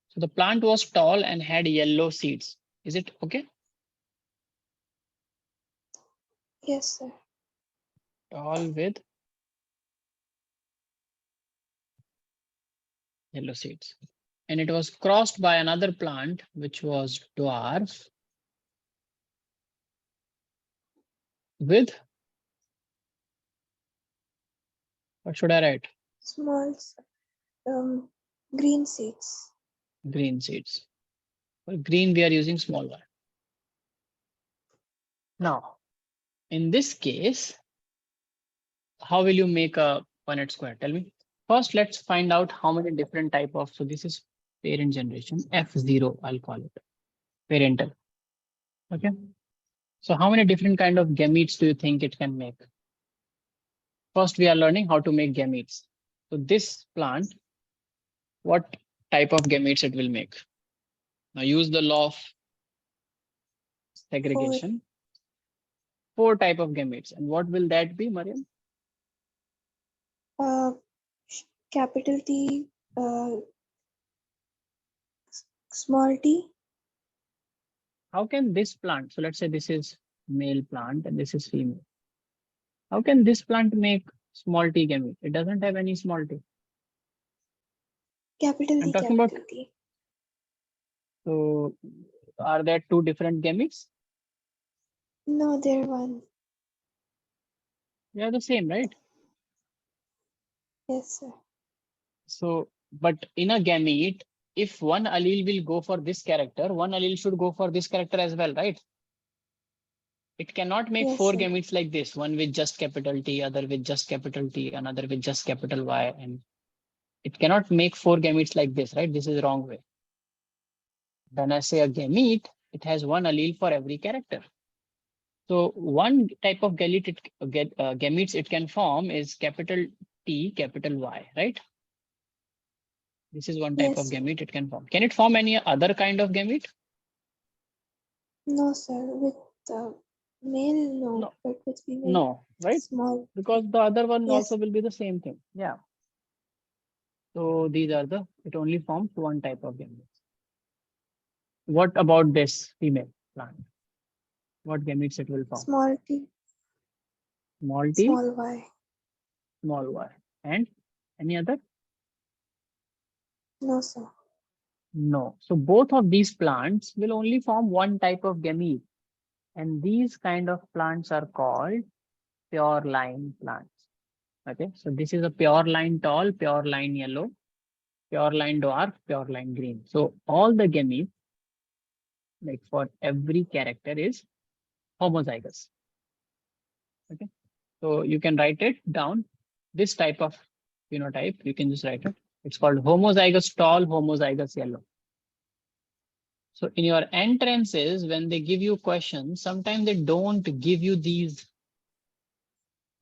So the plant was tall and had yellow seeds. Is it okay? Yes, sir. Tall with yellow seeds. And it was crossed by another plant, which was dwarf with, what should I write? Small green seeds. Green seeds. For green, we are using small one. Now, in this case, how will you make a Punnett square? Tell me. First, let's find out how many different type of, so this is parent generation, F0, I'll call it, parental. Okay. So how many different kind of gametes do you think it can make? First, we are learning how to make gametes. So this plant, what type of gametes it will make? Now use the law of segregation. 4 type of gametes. And what will that be, Mariam? Capital T, small t. How can this plant, so let's say this is male plant and this is female. How can this plant make small t gamete? It doesn't have any small t. Capital I'm T, talking capital about, T. so are there 2 different gametes? No, they're one. They are the same, right? Yes, sir. So, but in a gamete, if one allele will go for this character, one allele should go for this character as well, right? It cannot make Yes, 4 sir. gametes like this, one with just capital T, other with just capital T, another with just capital Y. And it cannot make 4 gametes like this, right? This is the wrong way. When I say a gamete, it has one allele for every character. So one type of gametes it can form is capital T, capital Y, right? This is one type of Yes. gamete it can form. Can it form any other kind of gamete? No, sir. With male, no. No. But with female, No, right? small. Because the other one Yes. also will be the same thing. Yeah. So these are it only forms one type of gametes. What about this female plant? What gametes it will form? Small t, Small t, small y. small y. And any other? No, sir. No. So both of these plants will only form one type of gamete. And these kind of plants are called pure line plants. Okay. So this is a pure line tall, pure line yellow, pure line dwarf, pure line green. So all the gametes, like for every character, is homozygous. Okay. So you can write it down. This type of phenotype, you can just write it. It's called homozygous tall, homozygous yellow. So in your entrances, when they give you questions, sometimes they don't give you these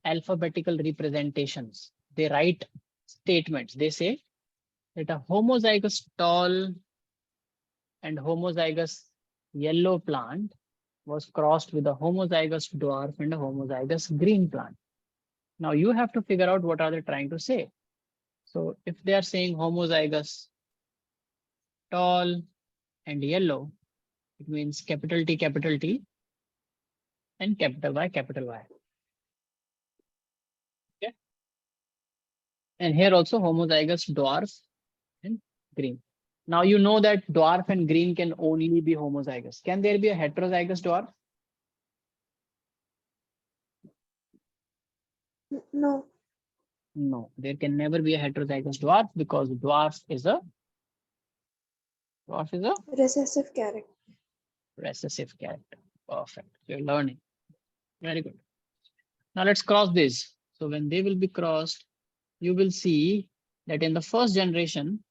alphabetical representations. They write statements. They say that a homozygous tall and homozygous yellow plant was crossed with a homozygous dwarf and a homozygous green plant. Now you have to figure out what are they trying to say. So if they are saying homozygous tall and yellow, it means capital T and capital Y, capital Y. Okay. And here also homozygous dwarf and green. Now you know that dwarf and green can only be homozygous. Can there be a heterozygous dwarf? No. No, there can never be a heterozygous dwarf because dwarf is a Recessive character. recessive character. Perfect. You're learning. Very good. Now let's cross this. So when they will be crossed, you will see that in the first generation,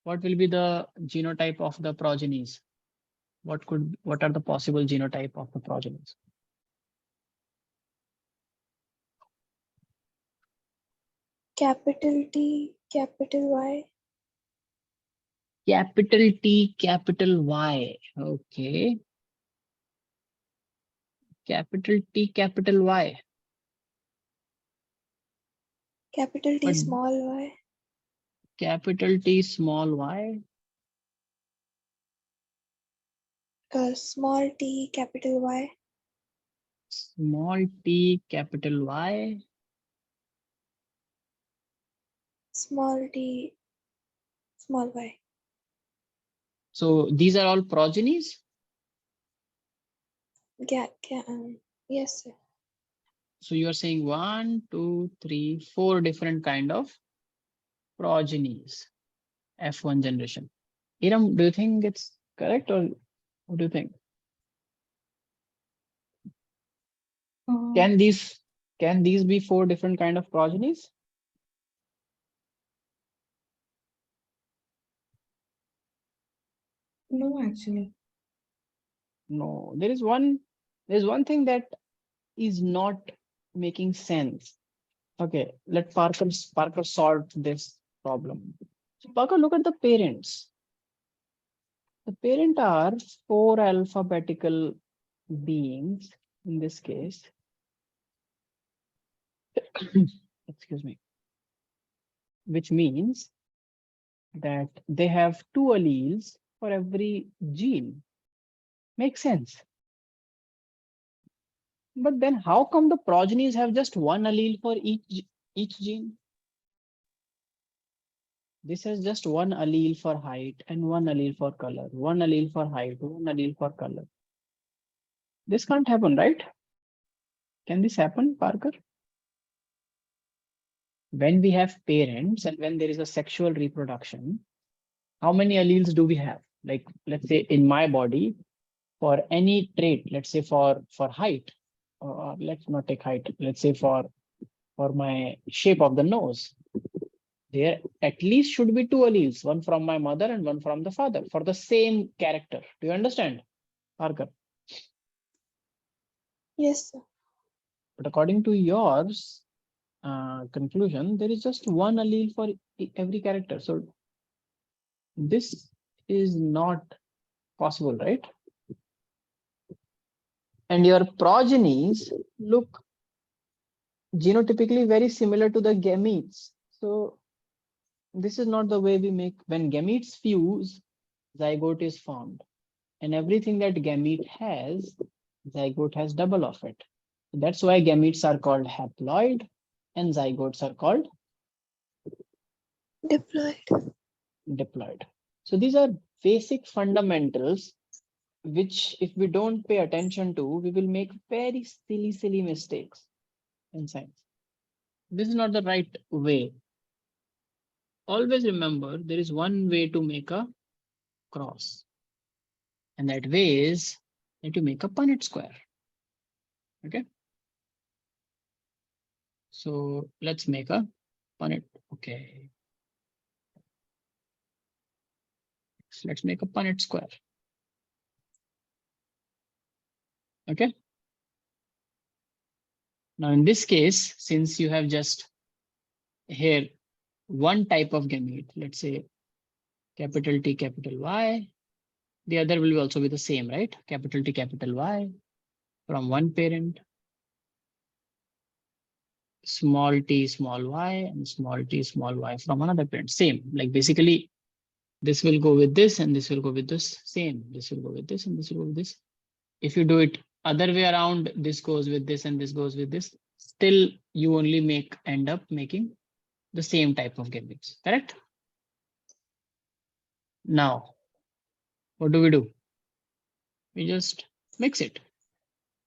what will be the genotype of the progenies? What are the possible genotype of the progenies? Capital T, capital Y. Capital T, capital Y. Okay. Capital T, capital Y. Capital T, But small y. capital T, small y. Small t, capital Y. Small t, capital Y. Small t, small y. So these are all progenies. Yes, sir. So you are saying 1, 2, 3, 4 different kind of progenies. F1 generation. Iram, do you think it's correct or what do you think? Can these be 4 different kind of progenies? No, actually. No, there's one thing that is not making sense. Okay, let Parker solve this problem. So Parker, look at the parents. The parent are 4 alphabetical beings in this case. Excuse me. Which means that they have 2 alleles for every gene. Makes sense. But then how come the progenies have just 1 allele for each gene? This has just 1 allele for height and 1 allele for color, 1 allele for height, 1 allele for color. This can't happen, right? Can this happen, Parker? When we have parents and when there is a sexual reproduction, how many alleles do we have? Like, let's say in my body, for any trait, let's say for height, or let's not take height, let's say for my shape of the nose, there at least should be 2 alleles, one from my mother and one from the father for the same character. Do you understand, Parker? Yes, sir. But according to yours conclusion, there is just 1 allele for every character. So This is not possible, right? And your progenies look genotypically very similar to the gametes. So this is not the way we make. When gametes fuse, zygote is formed. And everything that gamete has, zygote has double of it. That's why gametes are called haploid and zygotes are called Diploid. diploid. So these are basic fundamentals which if we don't pay attention to, we will make very silly mistakes in science. This is not the right way. Always remember there is one way to make a cross. And that way is that you make a Punnett square. Okay. So let's make a Punnett. Okay. So let's make a Punnett square. Okay. Now in this case, since you have just here one type of gamete, let's say capital T, capital Y, the other will also be the same, right? Capital T, capital Y from one parent, small t, small y, and small t, small y from another parent. Same, like basically this will go with this and this will go with this. Same, this will go with this and this will go with this. If you do it other way around, this goes with this and this goes with this, still you only end up making the same type of gametes, correct? Now, what do? We just mix it,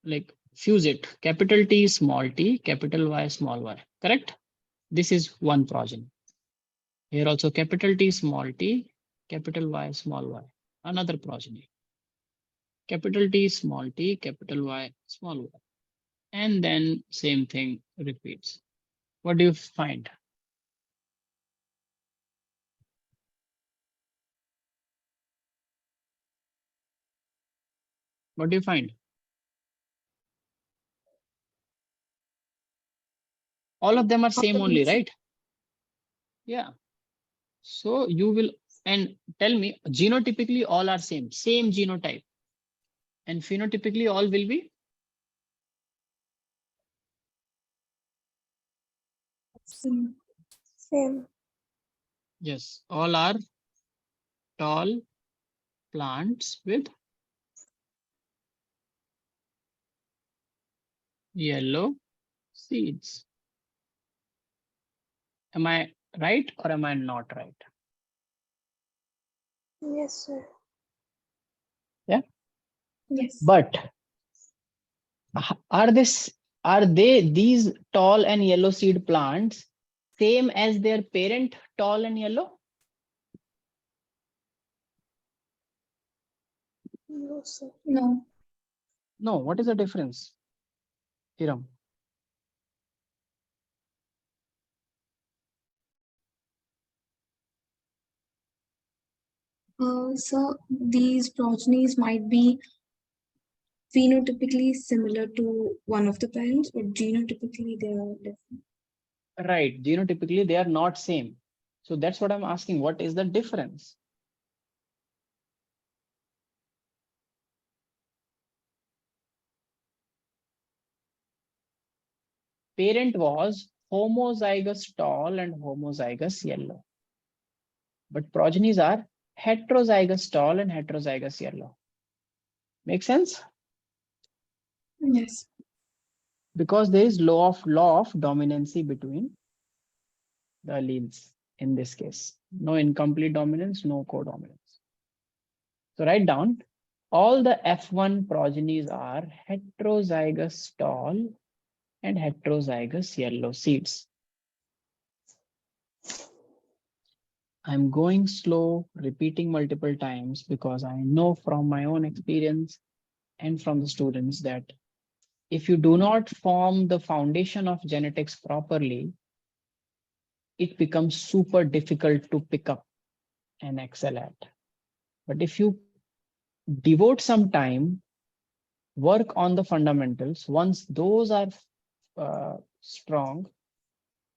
like fuse it. Capital T, small t, capital Y, small y, correct? This is one progeny. Here also capital T, small t, capital Y, small y, another progeny. Capital T, small t, capital Y, small y. And then same thing repeats. What do you find? What do you find? All of them are same only, right? Yeah. So you will, and tell me, genotypically all are same genotype. And phenotypically all will be? Same. Yes, all are tall plants with yellow seeds. Am I right or am I not right? Yes, sir. Yeah. Yes. But are these tall and yellow seed plants same as their parent tall and yellow? No, sir. No. No. What is the difference, Hiram? So these progenies might be phenotypically similar to one of the parents, but genotypically they are different. Right. Genotypically they are not same. So that's what I'm asking. What is the difference? Parent was homozygous tall and homozygous yellow. But progenies are heterozygous tall and heterozygous yellow. Make sense? Yes. Because there is law of dominancy between the alleles in this case. No incomplete dominance, no codominance. So write down all the F1 progenies are heterozygous tall and heterozygous yellow seeds. I'm going slow, repeating multiple times because I know from my own experience and from the students that if you do not form the foundation of genetics properly, it becomes super difficult to pick up and excel at. But if you devote some time, work on the fundamentals, once those are strong,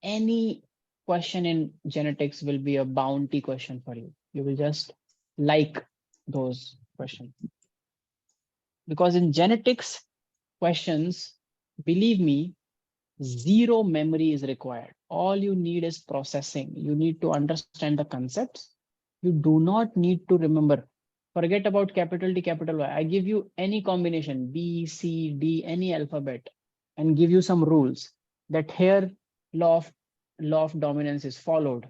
any question in genetics will be a bounty question for you. You will just like those questions. Because in genetics questions, believe me, zero memory is required. All you need is processing. You need to understand the concepts. You do not need to remember. Forget about capital T, capital Y. I give you any combination, B, C, D, any alphabet, and give you some rules that here law of dominance is followed.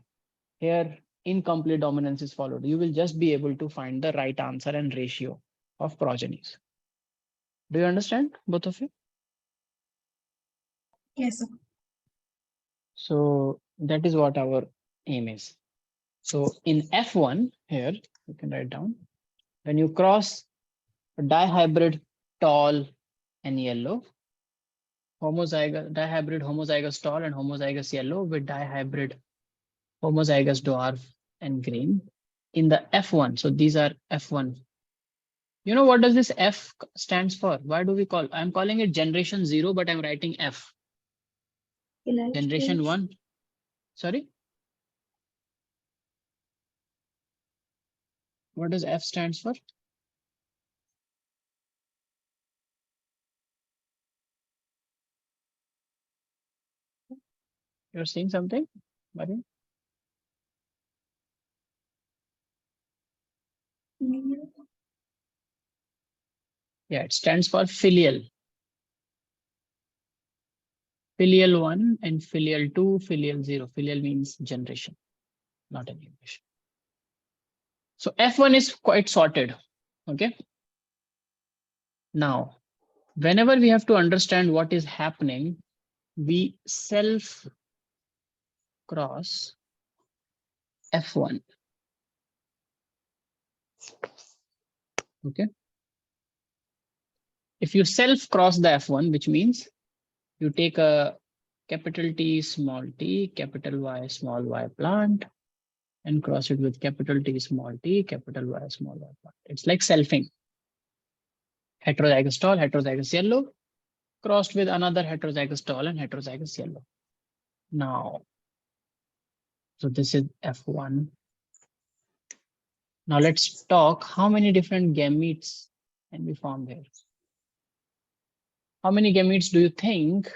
Here incomplete dominance is followed. You will just be able to find the right answer and ratio of progenies. Do you understand, both of you? Yes, sir. So that is what our aim is. So in F1 here, you can write down, when you cross a dihybrid tall and yellow, dihybrid homozygous tall and homozygous yellow with dihybrid homozygous dwarf and green in the F1. So these are F1. You know what does this F stands for? Why do we call? I'm calling it generation 0, but I'm writing F. Generation 1. Sorry. What does F stands for? You're saying something, Marin? Yeah, it stands for filial. Filial 1 and filial 2, filial 0. Filial means generation, not an English. So F1 is quite sorted. Okay. Now, whenever we have to understand what is happening, we self cross F1. Okay. If you self cross the F1, which means you take a capital T, small t, capital Y, small y plant, and cross it with capital T, small t, capital Y, small y plant. It's like selfing. Heterozygous tall, heterozygous yellow, crossed with another heterozygous tall and heterozygous yellow. Now, so this is F1. Now let's talk how many different gametes can be formed here. How many gametes do you think,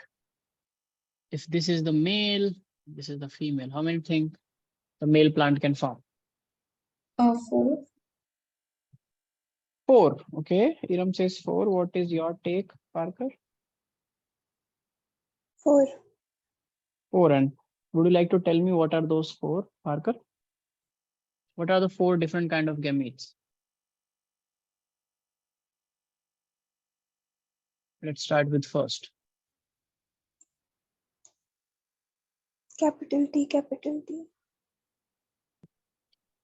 if this is the male, this is the female, how many think the male plant can form? 4. 4. Okay, Iram says 4. What is your take, Parker? 4. 4. And would you like to tell me what are those 4, Parker? What are the 4 different kind of gametes? Let's start with first. Capital T, capital T.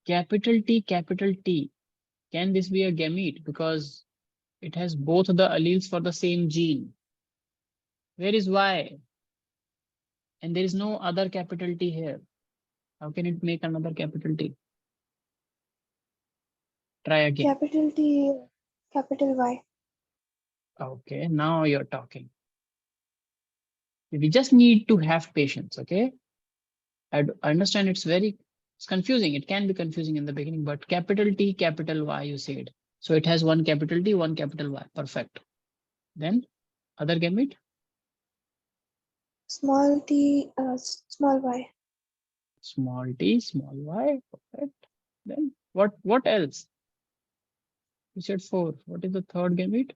Capital T, capital T. Can this be a gamete? Because it has both the alleles for the same gene. Where is Y? And there is no other capital T here. How can it make another capital T? Try again. Capital T, capital Y. Okay, now you're talking. We just need to have patience, okay? I understand it's confusing. It can be confusing in the beginning, but capital T, capital Y, you said. So it has one capital T, one capital Y. Perfect. Then other gamete? Small t, small y. Small t, small y. Perfect. Then what else? You said 4. What is the third gamete?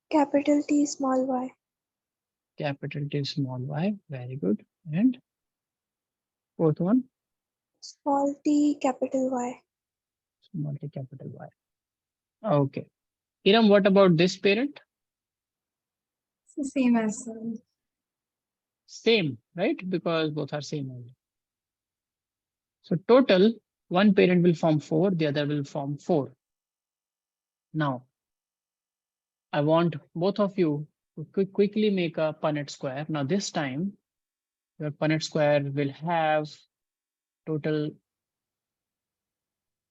Capital T, small y. Capital T, small y. Very good. And fourth one? Small t, capital Y. Small t, capital Y. Okay. Iram, what about this parent? It's the same as Same, right? Because both are same only. So total, one parent will form 4, the other will form 4. Now, I want both of you to quickly make a Punnett square. Now this time, your Punnett square will have total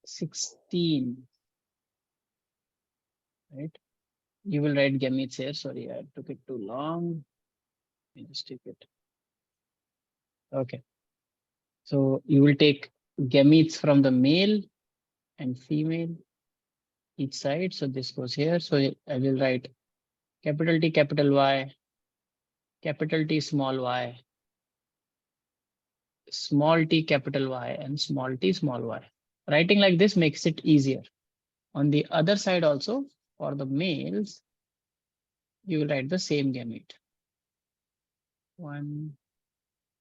16, right? You will write gametes here. Sorry, I took it too long. Let me just take it. Okay. So you will take gametes from the male and female each side. So this goes here. So I will write capital T, capital Y, capital T, small y, small t, capital Y, and small t, small y. Writing like this makes it easier. On the other side also, for the males, you will write the same gamete. 1,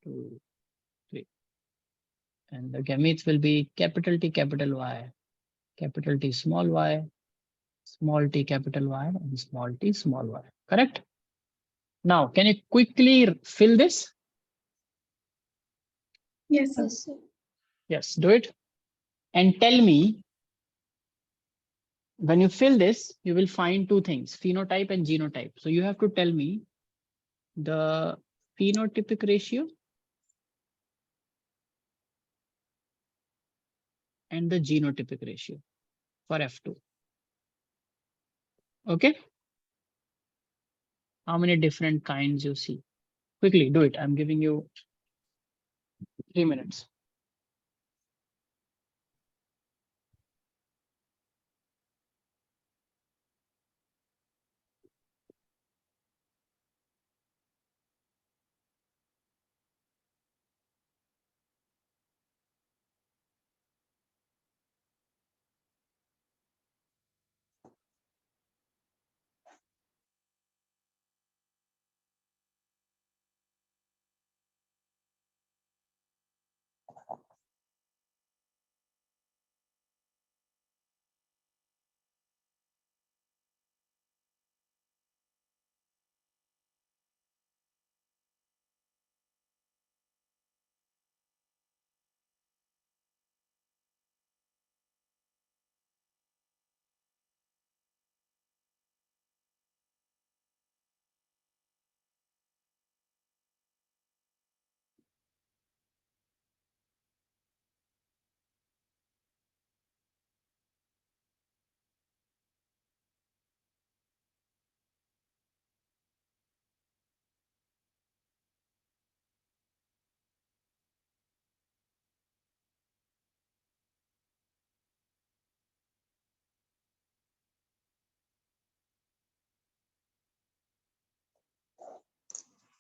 2, 3. And the gametes will be capital T, capital Y, capital T, small y, small t, capital Y, and small t, small y. Correct? Now, can you quickly fill this? Yes, sir. Yes, sir. Yes, do it. And tell me, when you fill this, you will find two things, phenotype and genotype. So you have to tell me the phenotypic ratio and the genotypic ratio for F2. Okay. How many different kinds you see? Quickly do it. I'm giving you 3 minutes.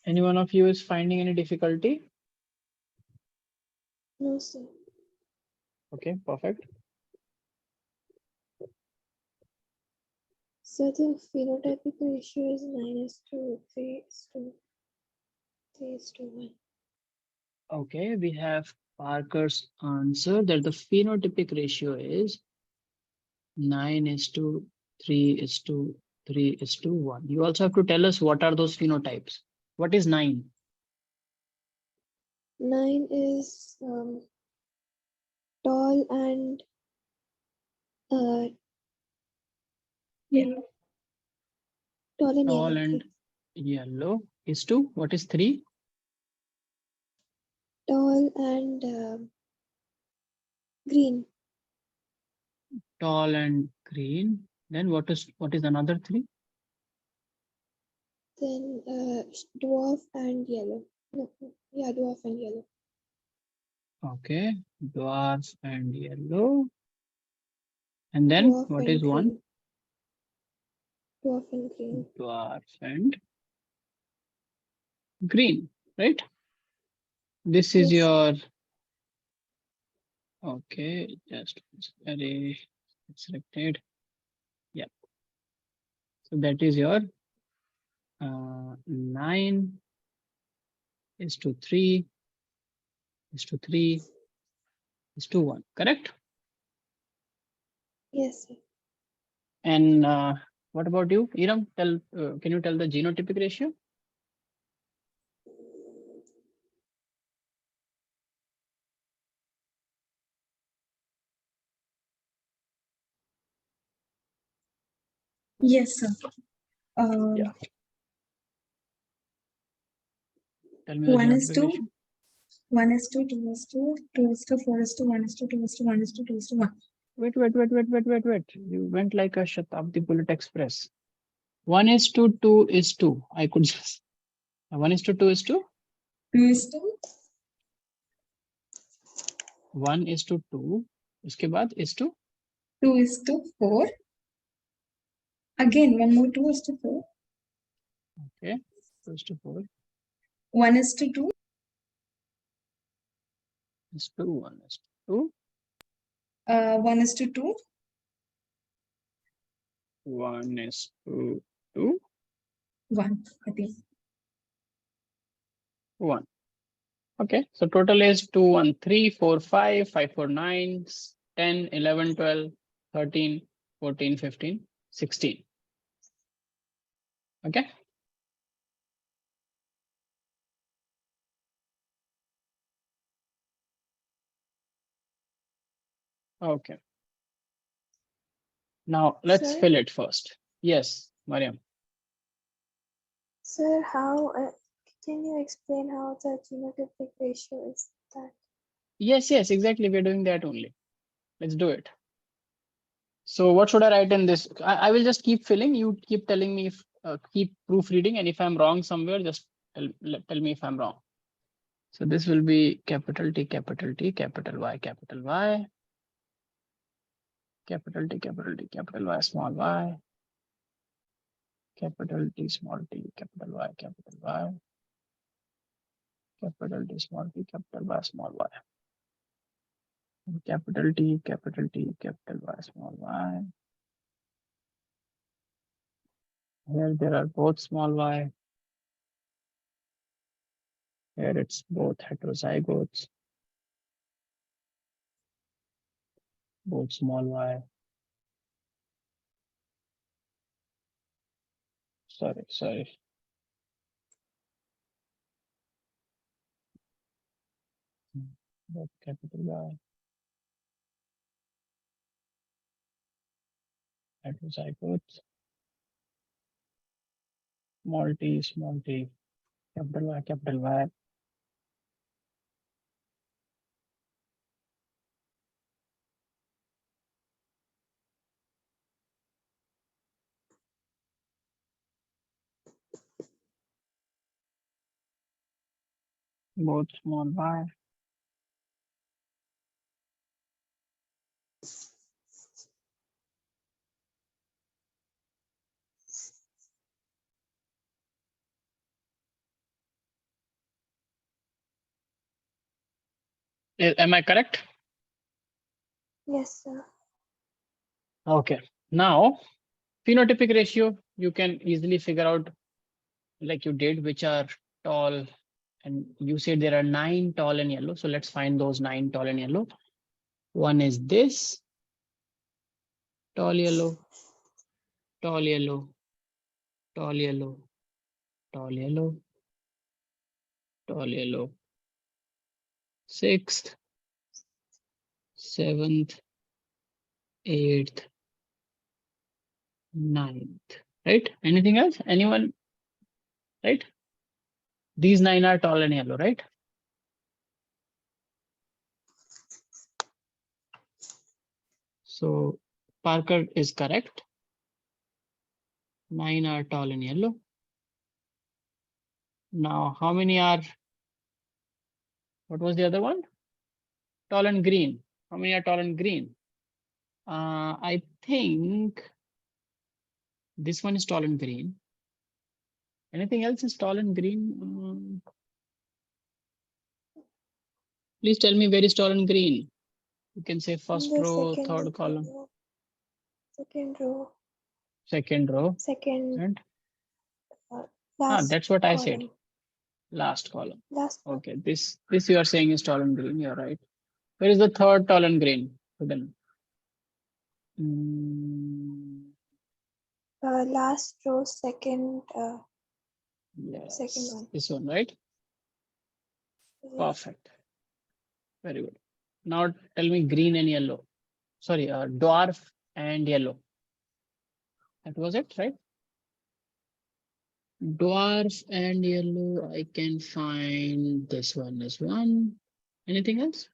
Any one of you is finding any difficulty? No, sir. Okay, perfect. So the phenotypic ratio is 9:3:3:1. Okay, we have Parker's answer that the phenotypic ratio is 9:3:3:1. You also have to tell us what are those phenotypes. What is 9? 9 is tall and uh, Yellow. tall and Tall yellow. and yellow is 2. What is 3? Tall and green. Tall and green. Then what is another 3? Then dwarf and yellow. No, yeah, dwarf and yellow. Okay, dwarf and yellow. And then Dwarf what and is 1? green. Dwarf and green. Dwarf and green, right? This is Yes. your, okay, just array selected. Yeah. So that is your 9:3:3:1, correct? Yes, sir. And what about you, Iram? Can you tell the genotypic ratio? Yes, sir. Yeah. Tell me the 1 is genotypic to ratio. 1 is to 2 is to 2 is to 4 is to 1 is to 2 is to 1 is to 2 is to 1. Wait. You went like a Shatabdi Bullet Express. 1:2 is 2. I could just 1:2 is 2. 2 is to 1:2. उसके बाद is to 2:4. Again, one more 2:4. okay 2:4 1:2. is to 1:2 1:2. 1:2 1. I think. 1. Okay, so total is 2, 1, 3, 4, 5, 5, 4, 9, 10, 11, 12, 13, 14, 15, 16. Okay. Okay. Now let's Sir? fill it first. Yes, Mariam. Sir, how can you explain how the genotypic ratio is that? Yes, exactly. We're doing that only. Let's do it. So what should I write in this? I will just keep filling. You keep telling me if keep proofreading, and if I'm wrong somewhere, just tell me if I'm wrong. So this will be capital T, capital T, capital Y, capital Y, capital T, capital T, capital Y, small y, capital T, small t, capital Y, capital T, small t, capital Y, small y, capital T, capital T, capital Y, small y. Here there are both small y. Here it's both heterozygotes, both small y. Sorry. Both capital Y, heterozygotes, small t, capital Y. Both small y. Am I correct? Yes, sir. Okay. Now, phenotypic ratio, you can easily figure out like you did, which are tall. And you said there are 9 tall and yellow. So let's find those 9 tall and yellow. One is this tall yellow, tall yellow, tall yellow, tall yellow, tall yellow. 6th, 7th, 8th, 9th. Right? Anything else? Anyone? Right? These 9 are tall and yellow, right? So Parker is correct. 9 are tall and yellow. Now, how many are, what was the other one? Tall and green. How many are tall and green? I think this one is tall and green. Anything else is tall and green? Please tell me where is tall and green. You can say first The row, second third column, row. Second row. second row, Second. and Last that's what I said. column. Last column. Last column. Okay, this you are saying is tall and green. You're right. Where is the third tall and green? Then Last row, second. yes, Second one. this one, right? Yeah. Perfect. Very good. Now tell me green and yellow. Sorry, dwarf and yellow. That was it, right? Dwarf and yellow, I can find this one as one. Anything else?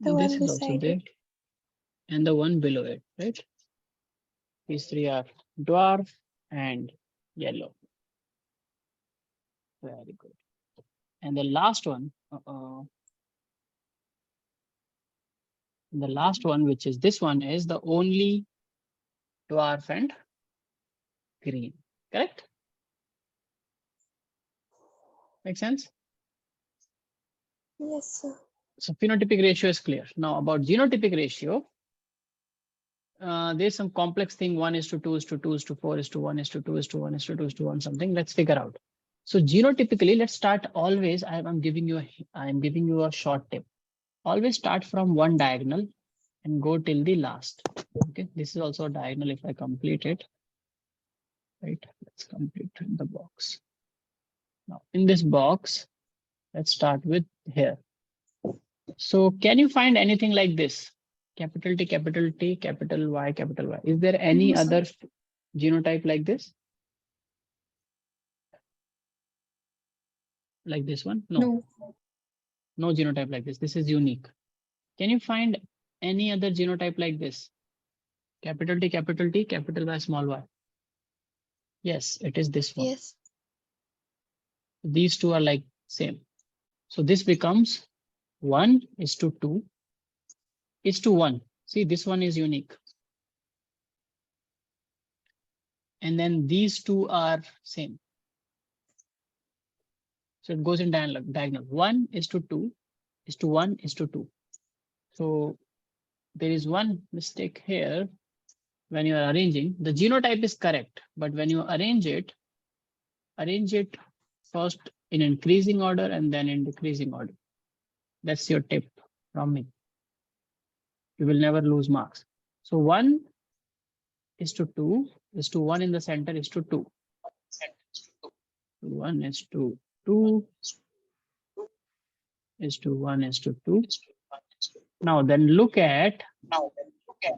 The This one is also beside there. it. And the one below it, right? These 3 are dwarf and yellow. Very good. And the last one, the last one, which is this one, is the only dwarf and green. Correct? Make sense? Yes, sir. So phenotypic ratio is clear. Now about genotypic ratio, there's some complex thing. 1:2 is to 2 is to 4 is to 1 is to 2 is to 1 is to 2 is to 1 something. Let's figure out. So genotypically, let's start always. I'm giving you a short tip. Always start from one diagonal and go till the last. Okay, this is also a diagonal. If I complete it, right? Let's complete the box. Now in this box, let's start with here. So can you find anything like this? Capital T, capital T, capital Y, capital Y. Is there any No, sir. other genotype like this? Like this one? No. No. No genotype like this. This is unique. Can you find any other genotype like this? Capital T, capital T, capital Y, small y. Yes, it is this one. Yes. These two are like same. So this becomes 1:2 is to 1. See, this one is unique. And then these two are same. So it goes in diagonal. 1:2 is to 1:2. So there is one mistake here. When you are arranging, the genotype is correct, but when you arrange it first in increasing order and then in decreasing order. That's your tip from me. You will never lose marks. So 1:2 is to 1 in the center is to 2. 1:2 is to 1:2. Now then look at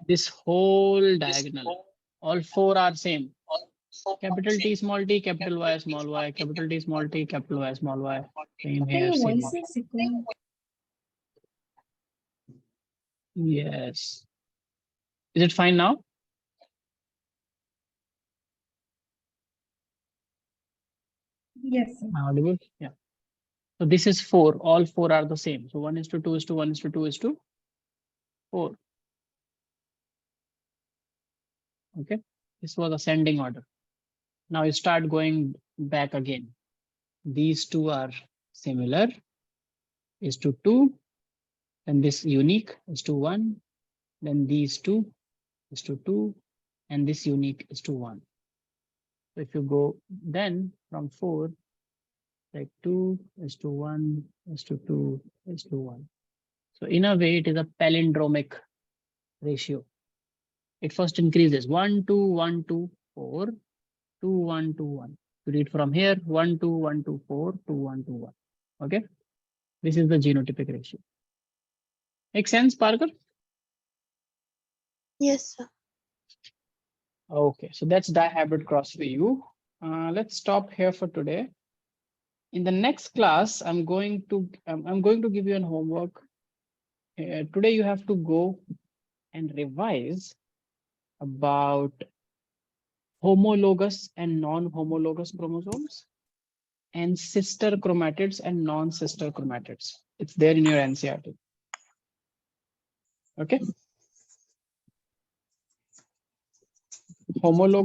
this whole diagonal. All four are same. Capital T small t, capital Y small y, capital T small t, capital Y small y. Same Hey, here, your same voice here. is echoing. Yes. Is it fine now? Yes, sir. Am I audible? Yeah. So this is 4. All 4 are the same. So 1:2 is to 1:2 is to 4. Okay. This was ascending order. Now you start going back again. These two are similar is to 2. And this unique is to 1. Then these two is to 2. And this unique is to 1. So if you go then from 4, like 2 is to 1 is to 2 is to 1. So in a way, it is a palindromic ratio. It first increases 1, 2, 1, 2, 4, 2, 1, 2, 1. You read from here 1, 2, 1, 2, 4, 2, 1, 2, 1. Okay. This is the genotypic ratio. Make sense, Parker? Yes, sir. Okay, so that's dihabit cross for you. Let's stop here for today. In the next class, I'm going to give you an homework. Today you have to go and revise about homologous and non-homologous chromosomes and sister chromatids and non-sister chromatids. It's there in your NCERT. Okay. Homologous